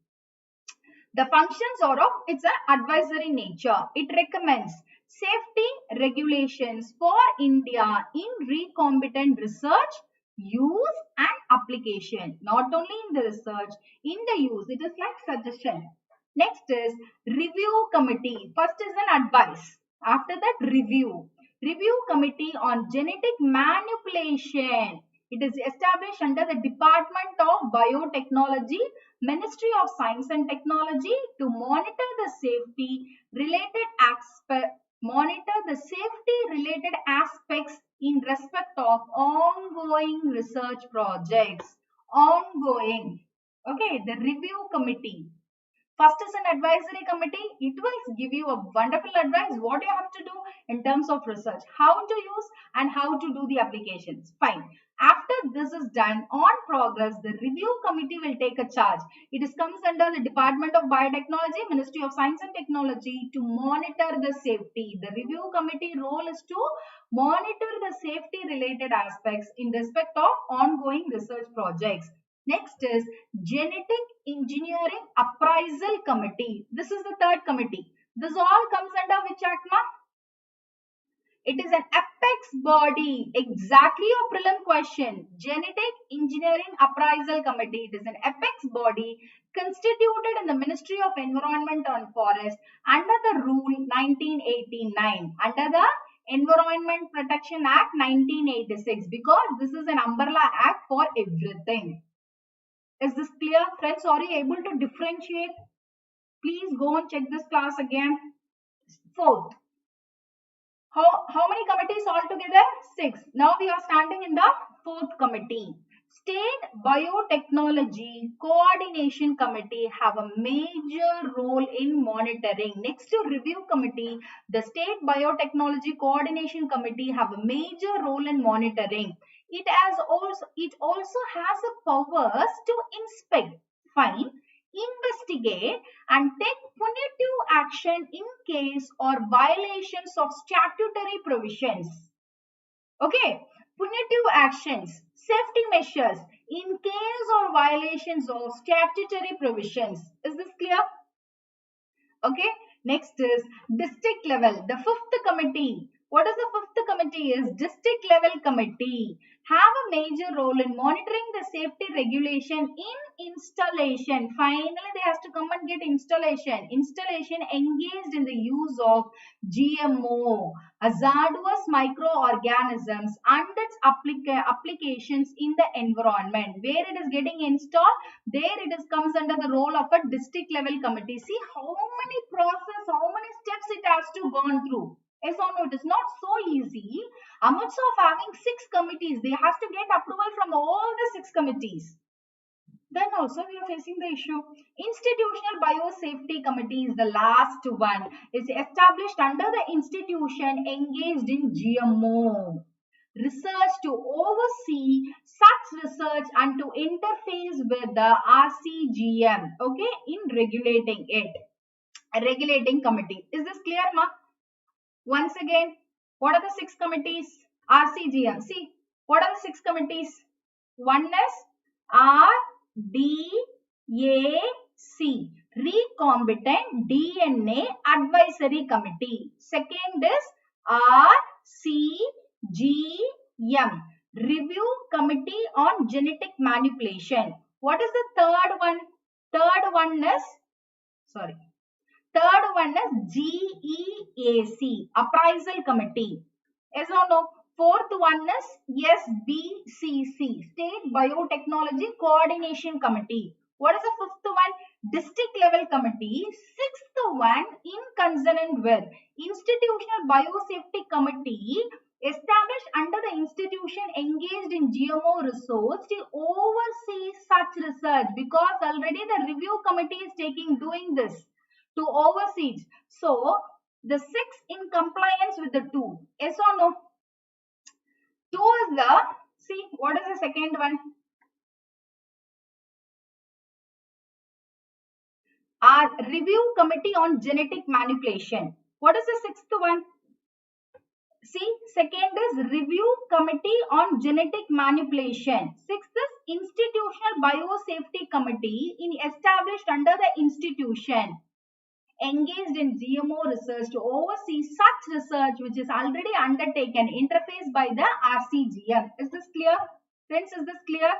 The functions are of its an advisory nature. It recommends safety regulations for India in recombinant research, use and application. Not only in the research, in the use. It is like suggestion. Next is review committee. First is an advice. After that, review. Review committee on genetic manipulation. It is established under the Department of Biotechnology, Ministry of Science and Technology to monitor the safety related aspects in respect of ongoing research projects. Ongoing. Okay, the review committee. First is an advisory committee. It will give you a wonderful advice what you have to do in terms of research, how to use and how to do the applications. Fine. After this is done, on progress, the review committee will take a charge. It comes under the Department of Biotechnology, Ministry of Science and Technology to monitor the safety. The review committee role is to monitor the safety related aspects in respect of ongoing research projects. Next is Genetic Engineering Appraisal Committee. This is the third committee. This all comes under which act, ma? It is an apex body. Exactly your prelim question. Genetic Engineering Appraisal Committee. It is an apex body constituted in the Ministry of Environment and Forest under the Rule 1989. Under the Environment Protection Act 1986. Because this is an umbrella act for everything. Is this clear? Friends, are you able to differentiate? Please go and check this class again. Fourth. How many committees altogether? 6. Now we are standing in the fourth committee. State Biotechnology Coordination Committee have a major role in monitoring. Next to review committee, the State Biotechnology Coordination Committee have a major role in monitoring. It also has a powers to inspect, fine, investigate and take punitive action in case or violations of statutory provisions. Okay, punitive actions, safety measures in case or violations of statutory provisions. Is this clear? Okay, next is district level, the fifth committee. What is the fifth committee is? District level committee have a major role in monitoring the safety regulation in installation. Finally, they have to come and get installation. Installation engaged in the use of GMO, hazardous microorganisms and its applications in the environment. Where it is getting installed, there it comes under the role of a district level committee. See how many process, how many steps it has to gone through. Yes or no? It is not so easy. Amidst of having 6 committees, they have to get approval from all the 6 committees. Then also we are facing the issue. Institutional Biosafety Committee is the last one. It's established under the institution engaged in GMO. research to oversee such research and to interface with the RCGM, okay, in regulating it. A regulating committee. Is this clear, ma? Once again, what are the 6 committees? RCGM. See, what are the 6 committees? One is RDAC, Recombinant DNA Advisory Committee. Second is RCGM, Review Committee on Genetic Manipulation. What is the third one? Third one is GEAC, Appraisal Committee. Yes or no? Fourth one is SBCC, State Biotechnology Coordination Committee. What is the fifth one? District Level Committee. Sixth one, in consonant with Institutional Biosafety Committee, established under the institution engaged in GMO research to oversee such research, because already the review committee is doing this to oversee. So the 6 in compliance with the 2. Yes or no? 2 is the, see, what is the second one? Our review committee on genetic manipulation. What is the 6th one? See, second is review committee on genetic manipulation. 6th is institutional biosafety committee established under the institution engaged in GMO research to oversee such research which is already undertaken, interface by the RCGM. Is this clear? Friends, is this clear?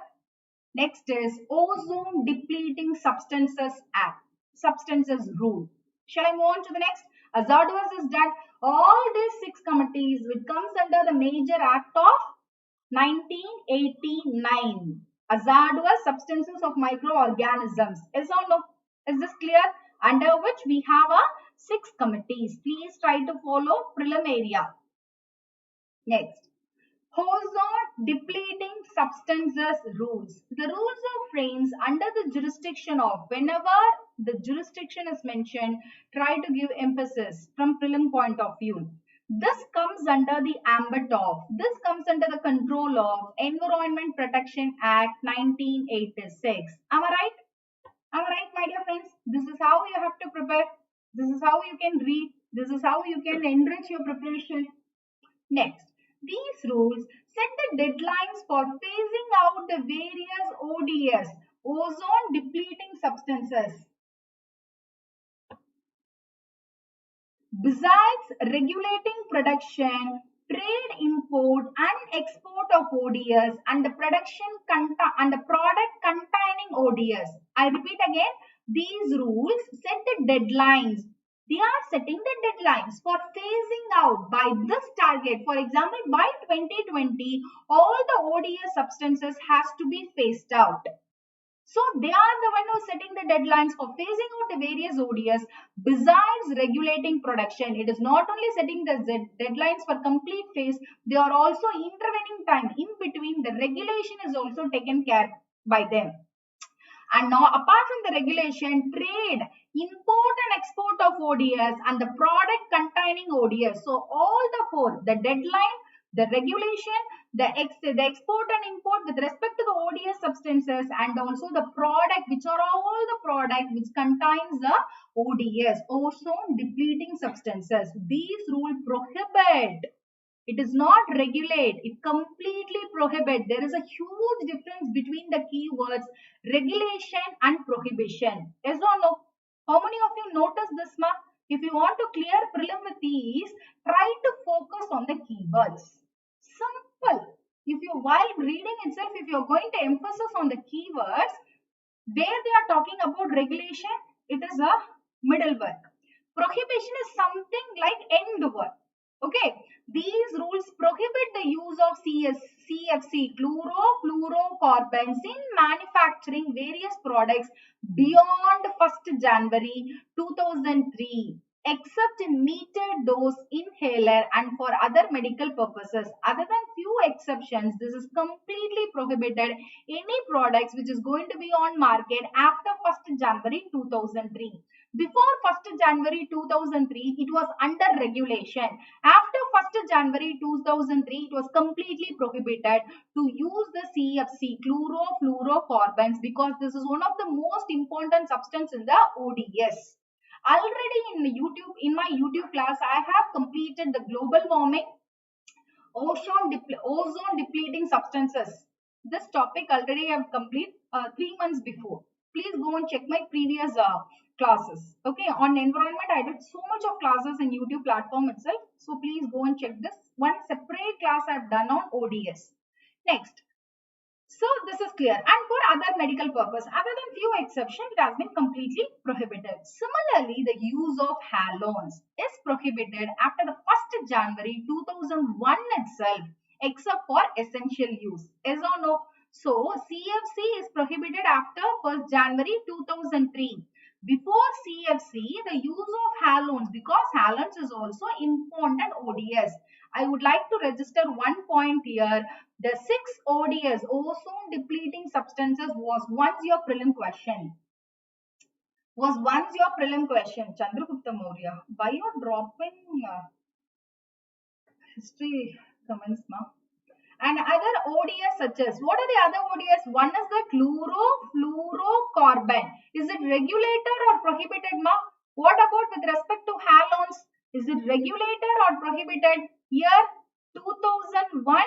Next is Ozone Depleting Substances Act, Substances Rule. Shall I move on to the next? Hazardous is done. All these 6 committees which comes under the Major Act of 1989. Hazardous substances of microorganisms. Is or no? Is this clear? Under which we have a 6 committees. Please try to follow prelim area. Next, Ozone Depleting Substances Rules. The rules of frames under the jurisdiction of, whenever the jurisdiction is mentioned, try to give emphasis from prelim point of view. This comes under the ambit of, this comes under the control of Environment Protection Act 1986. Am I right? Am I right, my dear friends? This is how you have to prepare. This is how you can read. This is how you can enrich your preparation. Next, these rules set the deadlines for phasing out the various ODS, ozone depleting substances. Besides regulating production, trade, import and export of ODS and the production and the product containing ODS. I repeat again, these rules set the deadlines. They are setting the deadlines for phasing out by this target. For example, by 2020, all the ODS substances has to be phased out. So they are the one who is setting the deadlines for phasing out the various ODS. Besides regulating production, it is not only setting the deadlines for complete phase, they are also intervening time in between. The regulation is also taken care by them. And now, apart from the regulation, trade, import and export of ODS and the product containing ODS. So all the 4, the deadline, the regulation, the export and import with respect to the ODS substances, and also the product, which are all the product which contains the ODS, ozone depleting substances. These rules prohibit. It is not regulate. It completely prohibit. There is a huge difference between the keywords regulation and prohibition. Yes or no? How many of you notice this, ma? If you want to clear prelim with these, try to focus on the keywords. Simple. If you, while reading itself, if you are going to emphasize on the keywords, where they are talking about regulation, it is a middle word. Prohibition is something like end word. Okay, these rules prohibit the use of CFC, chlorofluorocarbons, in manufacturing various products beyond 1st January 2003, except in metered dose inhaler and for other medical purposes. Other than few exceptions, this is completely prohibited. Any products which is going to be on market after 1st January 2003. Before 1st January 2003, it was under regulation. After 1st January 2003, it was completely prohibited to use the CFC, chlorofluorocarbons, because this is one of the most important substance in the ODS. Already in my YouTube class, I have completed the global warming, ozone depleting substances. This topic already I have completed 3 months before. Please go and check my previous classes. Okay, on environment, I did so much of classes in YouTube platform itself. So please go and check this. One separate class I have done on ODS. Next. So this is clear. And for other medical purpose, other than few exceptions, it has been completely prohibited. Similarly, the use of halones is prohibited after the 1st January 2001 itself, except for essential use. Yes or no? So CFC is prohibited after 1st January 2003. Before CFC, the use of halones, because halones is also important ODS. I would like to register one point here. The 6 ODS, ozone depleting substances, was once your prelim question. Chandragupta Maurya, why you dropping history comments now? And other ODS such as, what are the other ODS? One is the chlorofluorocarbon. Is it regulator or prohibited, ma? What about with respect to halones? Is it regulator or prohibited? Here, 2001,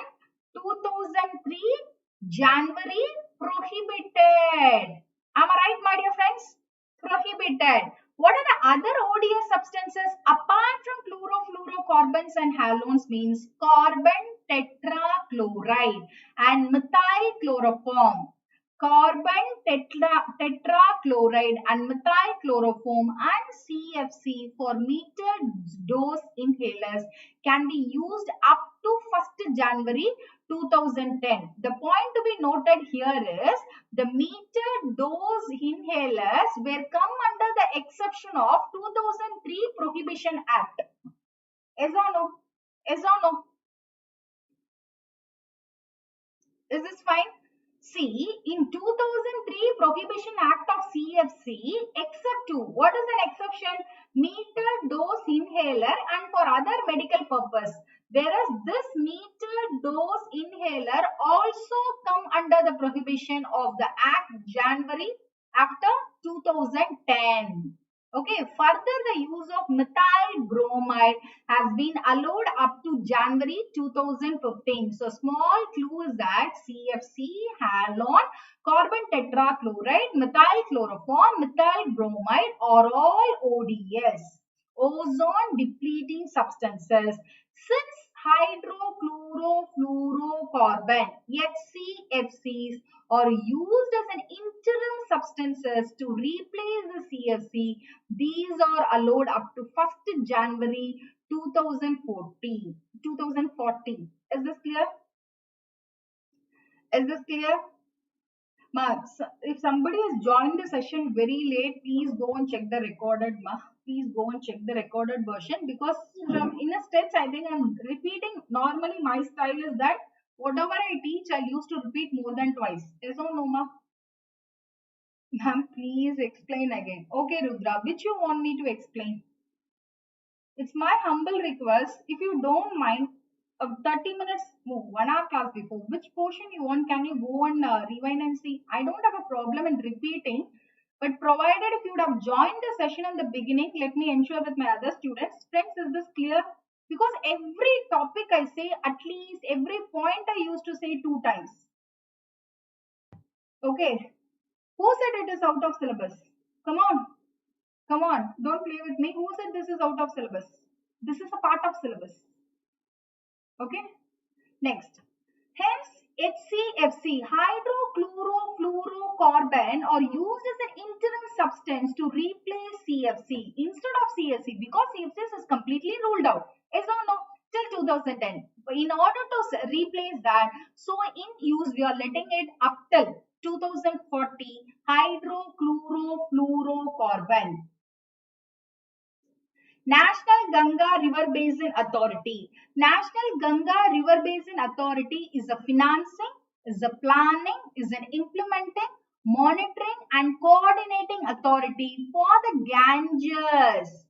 2003, January, prohibited. Am I right, my dear friends? Prohibited. What are the other ODS substances apart from chlorofluorocarbons and halones? Means carbon tetrachloride and methyl chloroform. Carbon tetrachloride and methyl chloroform and CFC for metered dose inhalers can be used up to 1st January 2010. The point to be noted here is the metered dose inhalers were come under the exception of 2003 Prohibition Act. Yes or no? Yes or no? Is this fine? See, in 2003 Prohibition Act of CFC, except to, what is an exception? Metered dose inhaler and for other medical purpose. Whereas this metered dose inhaler also come under the prohibition of the Act January after 2010. Okay, further the use of methyl bromide has been allowed up to January 2015. So small clue is that CFC, halon, carbon tetrachloride, methyl chloroform, methyl bromide are all ODS, ozone depleting substances. Since hydrochlorofluorocarbon, HCFCs, are used as an interim substances to replace the CFC, these are allowed up to 1st January 2040. Is this clear? Is this clear? If somebody has joined the session very late, please go and check the recorded. Please go and check the recorded version, because from in a steps, I think I'm repeating. Normally, my style is that whatever I teach, I used to repeat more than twice. Yes or no, ma? Ma'am, please explain again. Okay, Rudra, which you want me to explain? It's my humble request. If you don't mind, 30 minutes, 1 hour class before, which portion you want, can you go and rewind and see? I don't have a problem in repeating, but provided if you would have joined the session in the beginning, let me ensure with my other students. Friends, is this clear? Because every topic I say, at least every point I used to say 2 times. Okay. Who said it is out of syllabus? Come on. Come on. Don't play with me. Who said this is out of syllabus? This is a part of syllabus. Okay. Next. Hence, HCFC, hydrochlorofluorocarbon, are used as an interim substance to replace CFC instead of CSE, because CFC is completely ruled out. Yes or no? Till 2010. In order to replace that, so in use we are letting it up till 2040, hydrochlorofluorocarbon. National Ganga River Basin Authority. National Ganga River Basin Authority is a financing, is a planning, is an implementing, monitoring and coordinating authority for the Ganges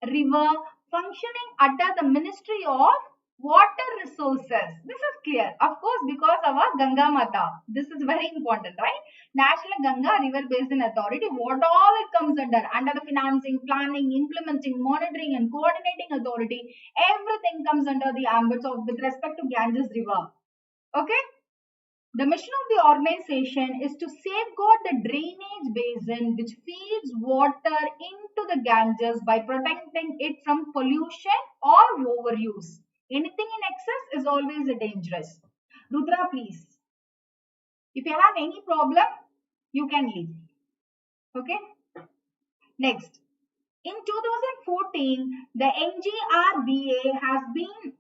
River functioning under the Ministry of Water Resources. This is clear, of course, because of our Ganga Mata. This is very important, right? National Ganga River Basin Authority, what all it comes under the financing, planning, implementing, monitoring and coordinating authority, everything comes under the ambit of with respect to Ganges River. Okay? The mission of the organization is to safeguard the drainage basin which feeds water into the Ganges by protecting it from pollution or overuse. Anything in excess is always dangerous. Rudra, please. If you have any problem, you can leave. Okay. Next. In 2014, the NGRBA has been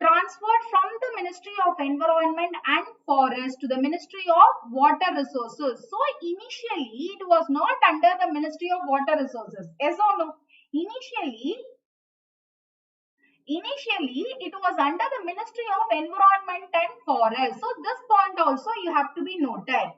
transferred from the Ministry of Environment and Forest to the Ministry of Water Resources. So initially it was not under the Ministry of Water Resources. Yes or no? Initially it was under the Ministry of Environment and Forest. So this point also you have to be noted.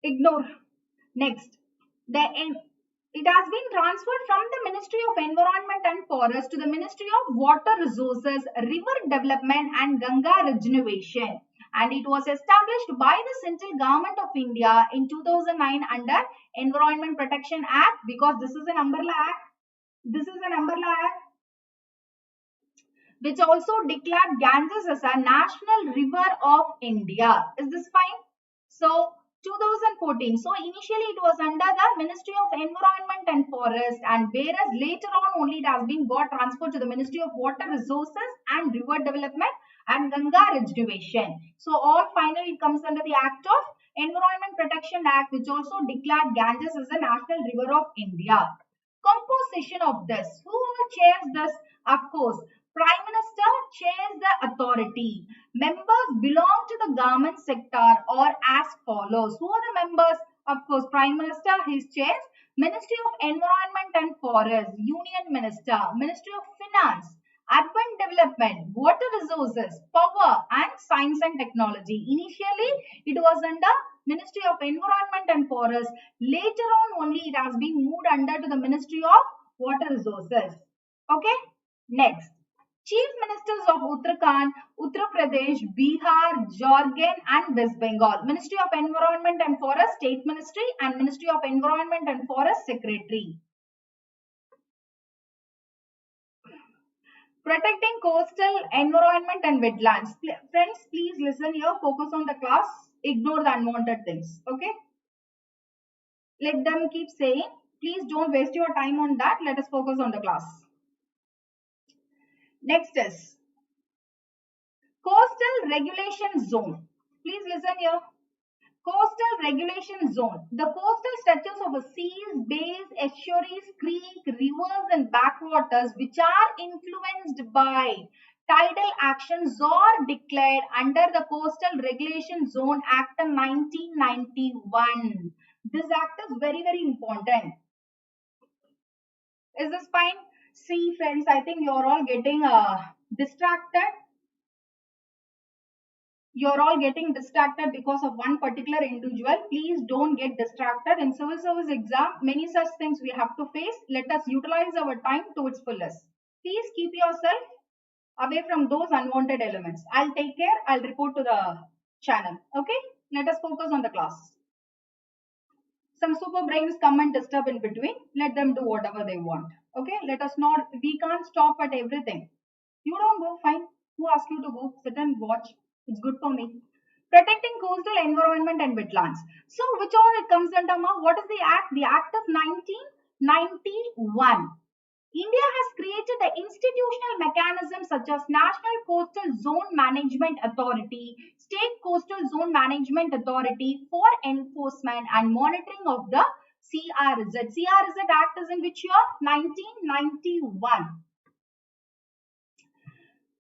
Ignore. Next. It has been transferred from the Ministry of Environment and Forest to the Ministry of Water Resources, River Development and Ganga Regeneration. And it was established by the Central Government of India in 2009 under Environment Protection Act, because this is an umbrella act. This is an umbrella act which also declared Ganges as a national river of India. Is this fine? So 2014. So initially it was under the Ministry of Environment and Forest, and whereas later on only it has been got transferred to the Ministry of Water Resources and River Development and Ganga Regeneration. So all finally it comes under the Act of Environment Protection Act, which also declared Ganges as a national river of India. Composition of this. Who will chairs this? Of course, Prime Minister chairs the authority. Members belong to the government sector or as follows. Who are the members? Of course, Prime Minister, his chairs. Ministry of Environment and Forest, Union Minister, Ministry of Finance, Urban Development, Water Resources, Power and Science and Technology. Initially, it was under Ministry of Environment and Forest. Later on only it has been moved under to the Ministry of Water Resources. Okay. Next. Chief Ministers of Uttarakhand, Uttar Pradesh, Bihar, Jharkhand and West Bengal. Ministry of Environment and Forest, State Ministry, and Ministry of Environment and Forest, Secretary. Protecting coastal environment and wetlands. Friends, please listen here. Focus on the class. Ignore the unwanted things. Okay. Let them keep saying. Please don't waste your time on that. Let us focus on the class. Next is Coastal Regulation Zone. Please listen here. Coastal Regulation Zone. The coastal stretches of seas, bays, estuaries, creeks, rivers and backwaters which are influenced by tidal actions are declared under the Coastal Regulation Zone Act of 1991. This act is very, very important. Is this fine? See friends, I think you're all getting distracted. You're all getting distracted because of one particular individual. Please don't get distracted. In civil service exam, many such things we have to face. Let us utilize our time to its fullest. Please keep yourself away from those unwanted elements. I'll take care. I'll report to the channel. Okay? Let us focus on the class. Some super brains come and disturb in between. Let them do whatever they want. Okay? Let us not, we can't stop at everything. You don't go, fine. Who asked you to go? Sit and watch. It's good for me. Protecting coastal environment and wetlands. So, which all it comes under? What is the act? The Act of 1991. India has created the institutional mechanisms such as National Coastal Zone Management Authority, State Coastal Zone Management Authority for enforcement and monitoring of the CRZ. CRZ Act is in which year? 1991.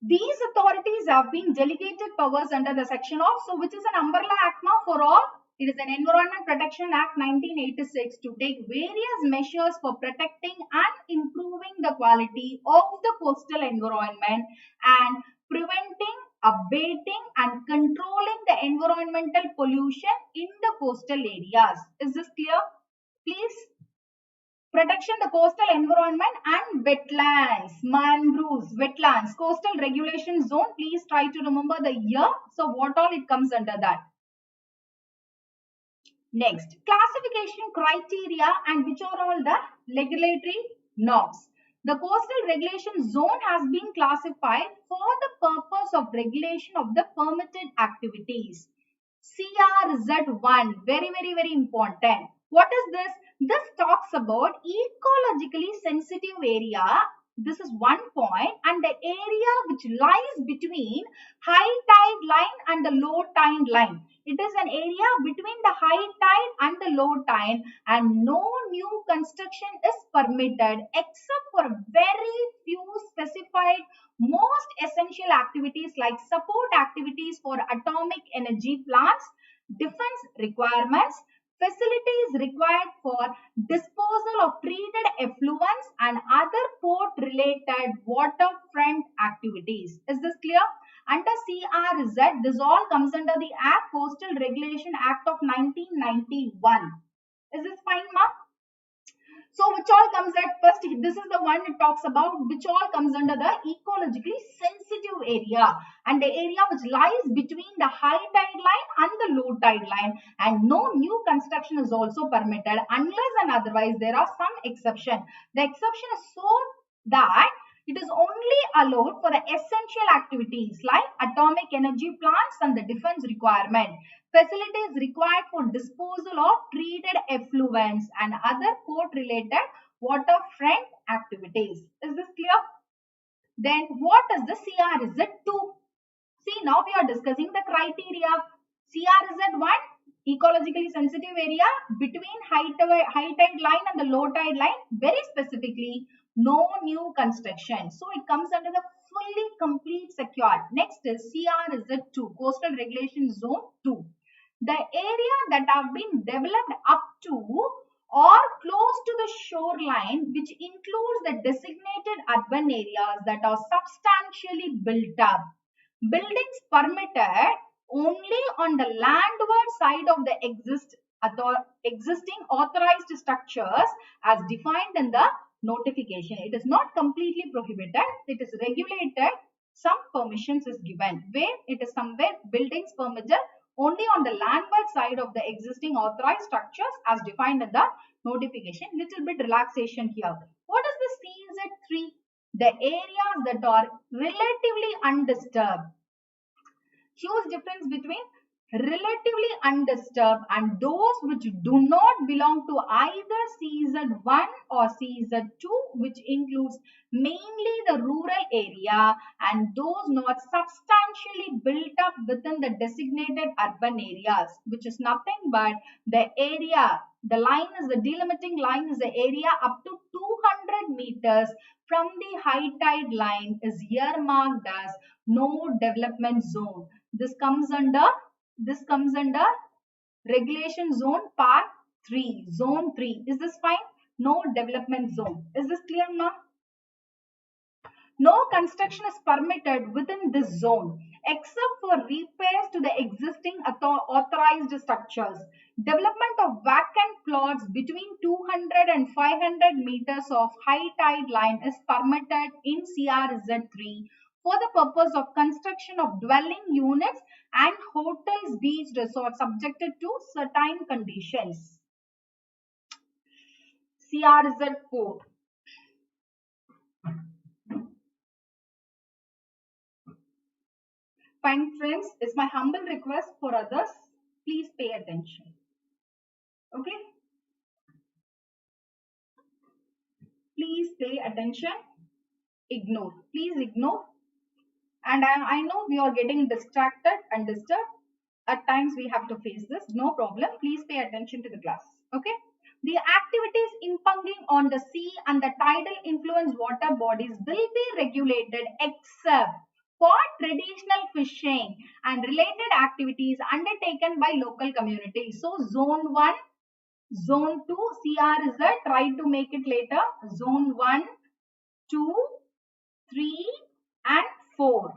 These authorities have been delegated powers under the section of, so which is an umbrella act now for all It is an Environment Protection Act 1986 to take various measures for protecting and improving the quality of the coastal environment and preventing, abating and controlling the environmental pollution in the coastal areas. Is this clear? Please. Protection the coastal environment and wetlands, mangroves, wetlands, coastal regulation zone. Please try to remember the year. So what all it comes under that. Next, classification criteria and which are all the regulatory norms. The coastal regulation zone has been classified for the purpose of regulation of the permitted activities. CRZ1, very important. What is this? This talks about ecologically sensitive area. This is one point, and the area which lies between high tide line and the low tide line. It is an area between the high tide and the low tide, and no new construction is permitted except for very few specified most essential activities like support activities for atomic energy plants, defense requirements, facilities required for disposal of treated effluents and other port related waterfront activities. Is this clear? Under CRZ, this all comes under the Act Coastal Regulation Act of 1991. Is this fine, ma? So which all comes at first, this is the one it talks about which all comes under the ecologically sensitive area, and the area which lies between the high tide line and the low tide line, and no new construction is also permitted unless and otherwise there are some exception. The exception is so that it is only allowed for the essential activities like atomic energy plants and the defense requirement, facilities required for disposal of treated effluents and other port related waterfront activities. Is this clear? Then what is the CRZ2? See, now we are discussing the criteria. CRZ1, ecologically sensitive area between high tide line and the low tide line, very specifically no new construction. So it comes under the fully complete secured. Next is CRZ2, Coastal Regulation Zone 2. The area that have been developed up to or close to the shoreline, which includes the designated urban areas that are substantially built up. Buildings permitted only on the landward side of the existing authorized structures as defined in the notification. It is not completely prohibited. It is regulated. Some permissions is given where it is somewhere buildings permitted only on the landward side of the existing authorized structures as defined in the notification. Little bit relaxation here. What is the CZ3? The areas that are relatively undisturbed. Huge difference between relatively undisturbed and those which do not belong to either CZ1 or CZ2, which includes mainly the rural area and those not substantially built up within the designated urban areas, which is nothing but the area. The line is the delimiting line is the area up to 200 meters from the high tide line is earmarked as no development zone. This comes under regulation zone part 3, zone 3. Is this fine? No development zone. Is this clear now? No construction is permitted within this zone except for repairs to the existing authorized structures. Development of vacant plots between 200 and 500 meters of high tide line is permitted in CRZ3 for the purpose of construction of dwelling units and hotels, beach resorts subjected to certain conditions. CRZ4. Fine friends, it's my humble request for others. Please pay attention. Okay? Please pay attention. Ignore. Please ignore. And I know we are getting distracted and disturbed. At times we have to face this. No problem. Please pay attention to the class. Okay? The activities impinging on the sea and the tidal influence water bodies will be regulated except for traditional fishing and related activities undertaken by local communities. So zone 1, zone 2, CR is the, try to make it later, zone 1, 2, 3 and 4.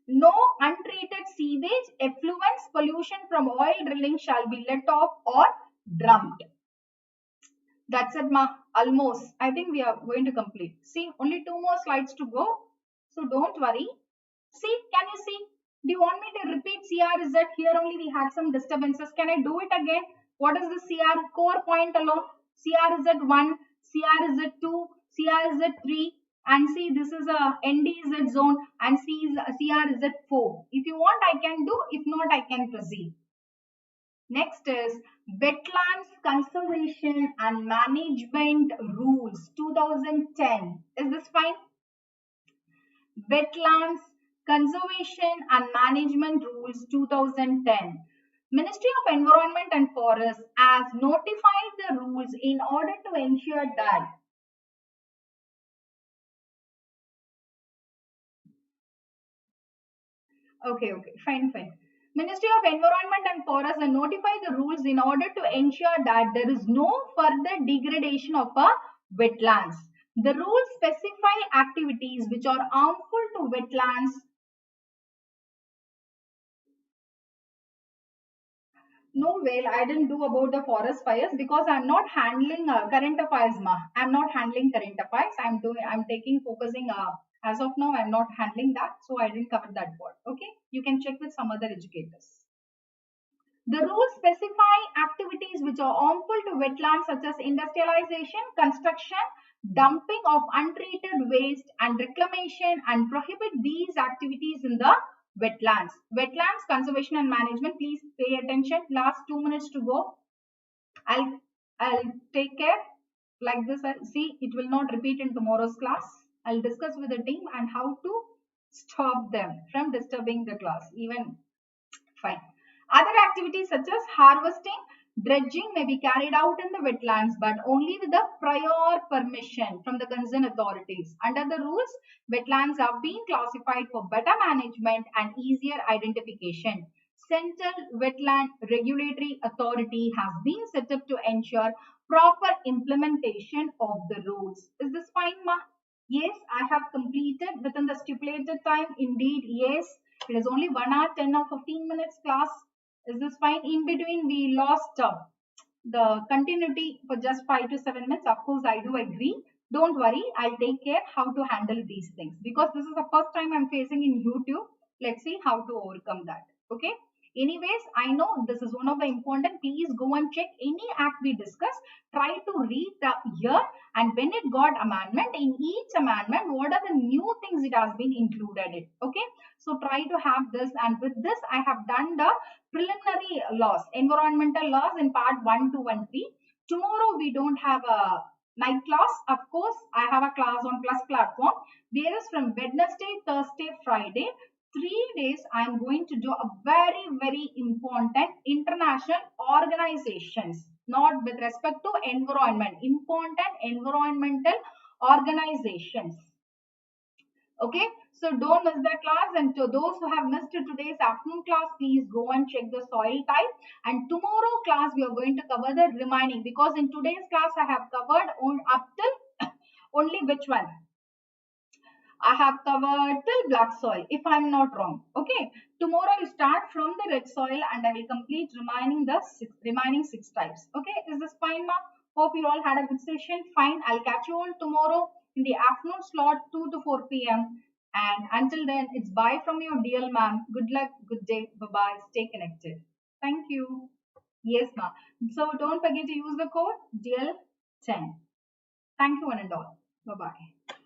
No untreated sewage, effluents, pollution from oil drilling shall be let off or dumped. That's it, ma. Almost. I think we are going to complete. See, only 2 more slides to go. So don't worry. See, can you see? Do you want me to repeat CR? Is that here only we had some disturbances? Can I do it again? What is the CR core point alone? CR is at 1, CR is at 2, CR is at 3, and see this is a ND is at zone, and CR is at 4. If you want, I can do. If not, I can proceed. Next is Wetlands Conservation and Management Rules 2010. Is this fine? Wetlands Conservation and Management Rules 2010. Ministry of Environment and Forests has notified the rules in order to ensure that okay, fine. Ministry of Environment and Forests has notified the rules in order to ensure that there is no further degradation of a wetlands. The rules specify activities which are harmful to wetlands. No, well, I didn't do about the forest fires because I'm not handling current affairs, ma. I'm not handling current affairs. I'm taking focusing. As of now, I'm not handling that, so I didn't cover that part. Okay, you can check with some other educators. The rules specify activities which are harmful to wetlands such as industrialization, construction, dumping of untreated waste and reclamation, and prohibit these activities in the wetlands. Wetlands conservation and management, please pay attention. Last 2 minutes to go. I'll take care like this. See, it will not repeat in tomorrow's class. I'll discuss with the team and how to stop them from disturbing the class. Even fine. Other activities such as harvesting, dredging may be carried out in the wetlands, but only with the prior permission from the concerned authorities. Under the rules, wetlands have been classified for better management and easier identification. Central Wetland Regulatory Authority has been set up to ensure proper implementation of the rules. Is this fine, ma? Yes, I have completed within the stipulated time. Indeed, yes. It is only 1 hour, 10 or 15 minutes class. Is this fine? In between, we lost the continuity for just 5 to 7 minutes. Of course, I do agree. Don't worry. I'll take care how to handle these things because this is the first time I'm facing in YouTube. Let's see how to overcome that. Okay. Anyways, I know this is one of the important. Please go and check any act we discuss. Try to read the year and when it got amendment. In each amendment, what are the new things it has been included in. Okay. So try to have this, and with this, I have done the preliminary laws, environmental laws in part 1, 2, and 3. Tomorrow we don't have a night class. Of course, I have a class on Plus platform. Whereas from Wednesday, Thursday, Friday, 3 days I am going to do a very, very important international organizations, not with respect to environment, important environmental organizations. Okay, so don't miss that class, and to those who have missed today's afternoon class, please go and check the soil type, and tomorrow class we are going to cover the remaining, because in today's class I have covered up till only which one? I have covered till black soil, if I am not wrong. Okay, tomorrow I'll start from the red soil and I will complete remaining six types. Okay, is this fine, ma? Hope you all had a good session. Fine, I'll catch you all tomorrow in the afternoon slot 2 to 4 p.m. And until then, it's bye from your dear ma'am. Good luck, good day, bye-bye. Stay connected. Thank you. Yes, ma. So don't forget to use the code DL10. Thank you one and all. Bye-bye.